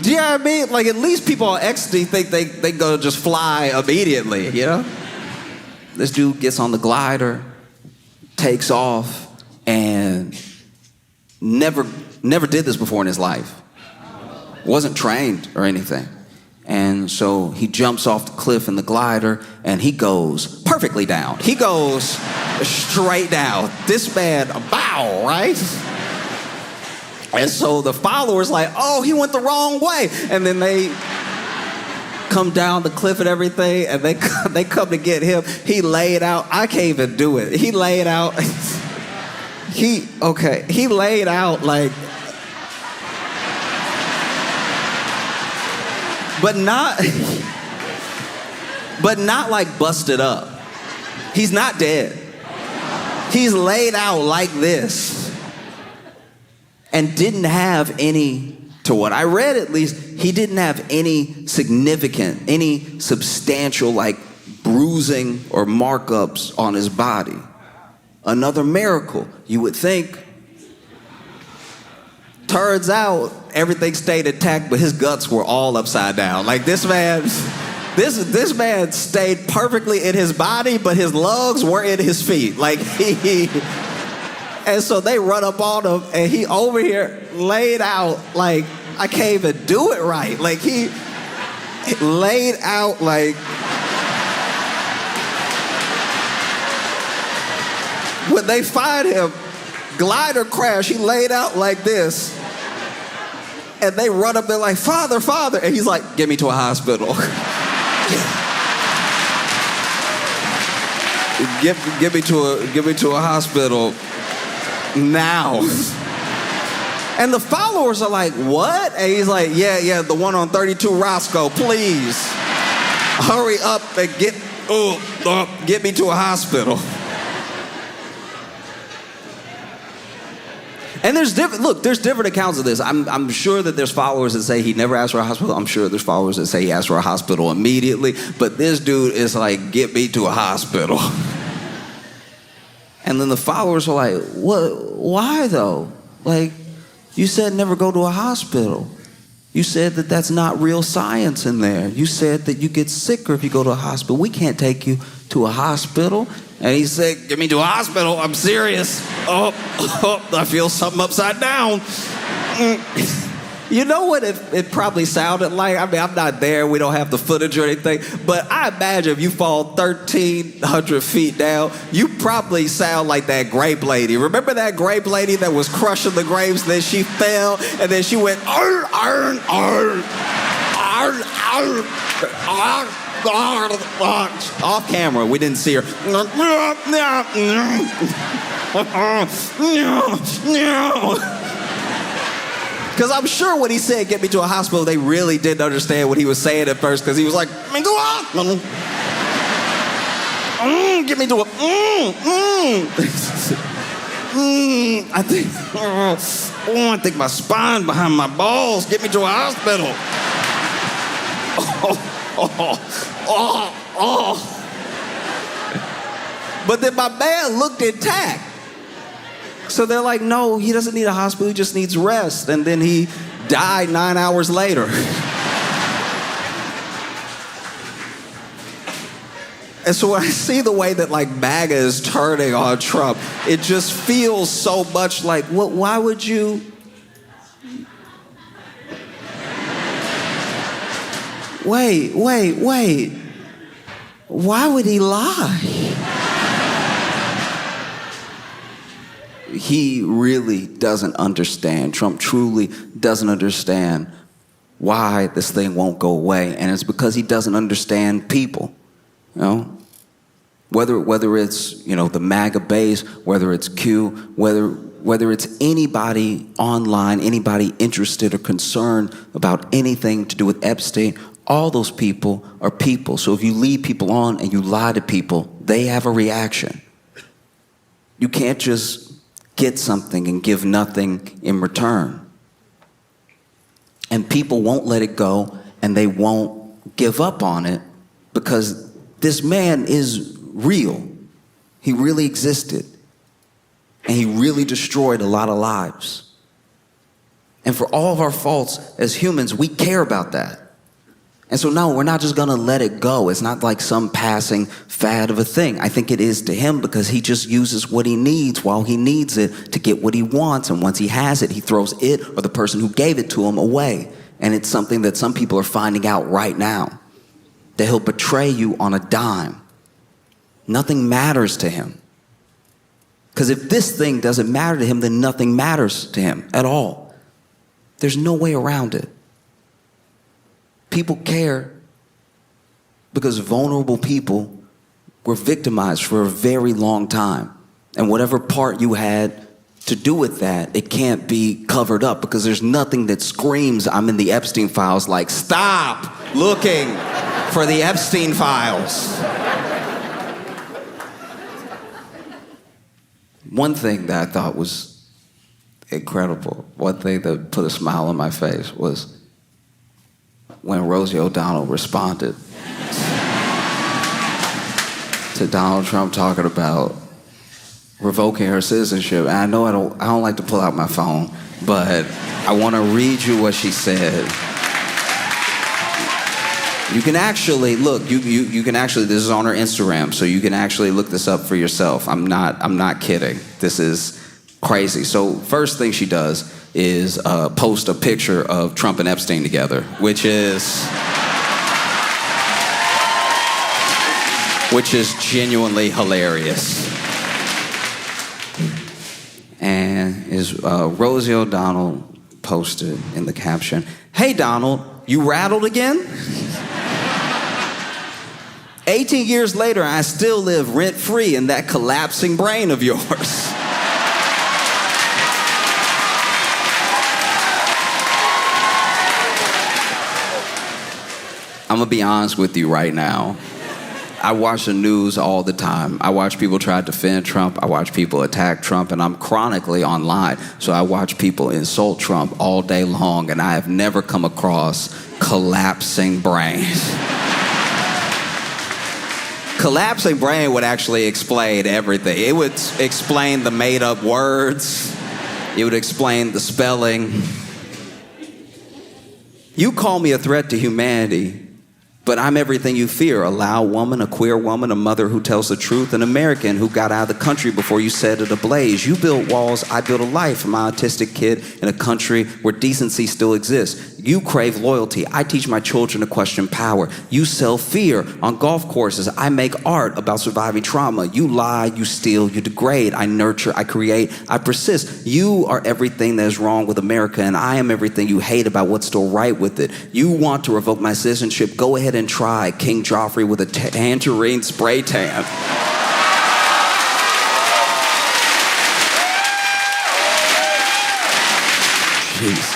Do you know what I mean? Like, at least people on ecstasy think they gonna just fly immediately, you know? This dude gets on the glider, takes off, and never did this before in his life. Wasn't trained or anything. And so he jumps off the cliff in the glider, and he goes perfectly down. He goes straight down. This man, bow, right? And so the followers like, oh, he went the wrong way. And then they come down the cliff and everything, and they come to get him. He laid out. I can't even do it. He laid out. He laid out like, but not like busted up. He's not dead. He's laid out like this. And didn't have any, to what I read at least, he didn't have any significant, any substantial like bruising or markups on his body. Another miracle, you would think. Turns out everything stayed intact, but his guts were all upside down. Like this man stayed perfectly in his body, but his lungs were in his feet. Like he and so they run up on him, and he over here laid out like, I can't even do it right. Like he laid out like, when they find him, glider crash, he laid out like this. And they run up there like, Father, Father. And he's like, get me to a hospital. Get me to a hospital. Now. And the followers are like, what? And he's like, yeah, the one on 32 Roscoe, please. Hurry up and get me to a hospital. And there's different accounts of this. I'm sure that there's followers that say he never asked for a hospital. I'm sure there's followers that say he asked for a hospital immediately. But this dude is like, get me to a hospital. And then the followers are like, what? Why though? Like, you said never go to a hospital. You said that that's not real science in there. You said that you get sicker if you go to a hospital. We can't take you to a hospital. And he said, get me to a hospital. I'm serious. Oh, I feel something upside down. You know what it probably sounded like? I mean, I'm not there. We don't have the footage or anything. But I imagine if you fall 1,300 feet down, you probably sound like that grape lady. Remember that grape lady that was crushing the grapes, and then she fell, and then she went, arr, arr, arr, arr, arr, arr, arr. Off camera, we didn't see her. Because I'm sure when he said, get me to a hospital, they really didn't understand what he was saying at first, because he was like, get me to a hospital. Get me to a... I think my spine behind my balls. Get me to a hospital. But then my man looked intact. So they're like, no, he doesn't need a hospital, he just needs rest. And then he died 9 hours later. And so when I see the way that like MAGA is turning on Trump, it just feels so much like, what? Why would you? Wait. Why would he lie? He really doesn't understand. Trump truly doesn't understand why this thing won't go away. And it's because he doesn't understand people. You know? Whether it's, you know, the MAGA base, whether it's Q, whether it's anybody online, anybody interested or concerned about anything to do with Epstein, all those people are people. So if you lead people on and you lie to people, they have a reaction. You can't just get something and give nothing in return. And people won't let it go, and they won't give up on it, because this man is real. He really existed. And he really destroyed a lot of lives. And for all of our faults as humans, we care about that. And so no, we're not just gonna let it go. It's not like some passing fad of a thing. I think it is to him, because he just uses what he needs while he needs it to get what he wants. And once he has it, he throws it or the person who gave it to him away. And it's something that some people are finding out right now, that he'll betray you on a dime. Nothing matters to him. Because if this thing doesn't matter to him, then nothing matters to him at all. There's no way around it. People care because vulnerable people were victimized for a very long time. And whatever part you had to do with that, it can't be covered up, because there's nothing that screams, I'm in the Epstein files, like, stop looking for the Epstein files. One thing that I thought was incredible, one thing that put a smile on my face, was when Rosie O'Donnell responded to Donald Trump talking about revoking her citizenship. And I know I don't like to pull out my phone, but I want to read you what she said. You can actually look. You can actually. This is on her Instagram, so you can actually look this up for yourself. I'm not kidding. This is crazy. So first thing she does is post a picture of Trump and Epstein together, which is genuinely hilarious. And Rosie O'Donnell posted in the caption, "Hey Donald, you rattled again? 18 years later, I still live rent-free in that collapsing brain of yours." I'm gonna be honest with you right now. I watch the news all the time. time. I watch people try to defend Trump. I watch people attack Trump, and I'm chronically online. So I watch people insult Trump all day long, and I have never come across collapsing brains. Collapsing brain would actually explain everything. It would explain the made-up words. It would explain the spelling. You call me a threat to humanity, but I'm everything you fear. A loud woman, a queer woman, a mother who tells the truth, an American who got out of the country before you set it ablaze. You built walls, I built a life for my autistic kid in a country where decency still exists. You crave loyalty. I teach my children to question power. You sell fear on golf courses. I make art about surviving trauma. You lie, you steal, you degrade. I nurture, I create, I persist. You are everything that is wrong with America, and I am everything you hate about what's still right with it. You want to revoke my citizenship? Go ahead and try. King Joffrey with a tangerine spray tan. Jeez.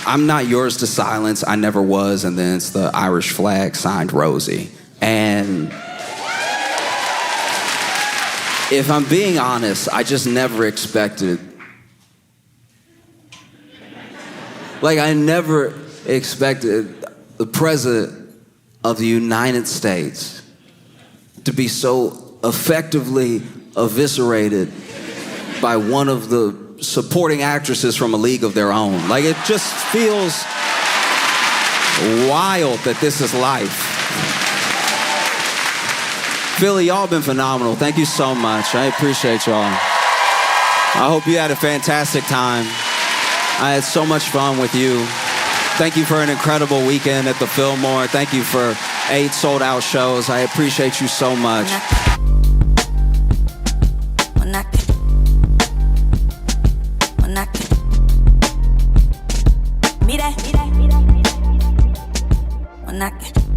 I'm not yours to silence, I never was, and then it's the Irish flag signed Rosie. And if I'm being honest, I just never expected, I never expected the President of the United States to be so effectively eviscerated by one of the supporting actresses from A League of Their Own. It just feels wild that this is life. Philly, y'all been phenomenal. Thank you so much. I appreciate y'all. I hope you had a fantastic time. I had so much fun with you. Thank you for an incredible weekend at the Fillmore. Thank you for 8 sold-out shows. I appreciate you so much.
Mira, mira, mira, mira, mira.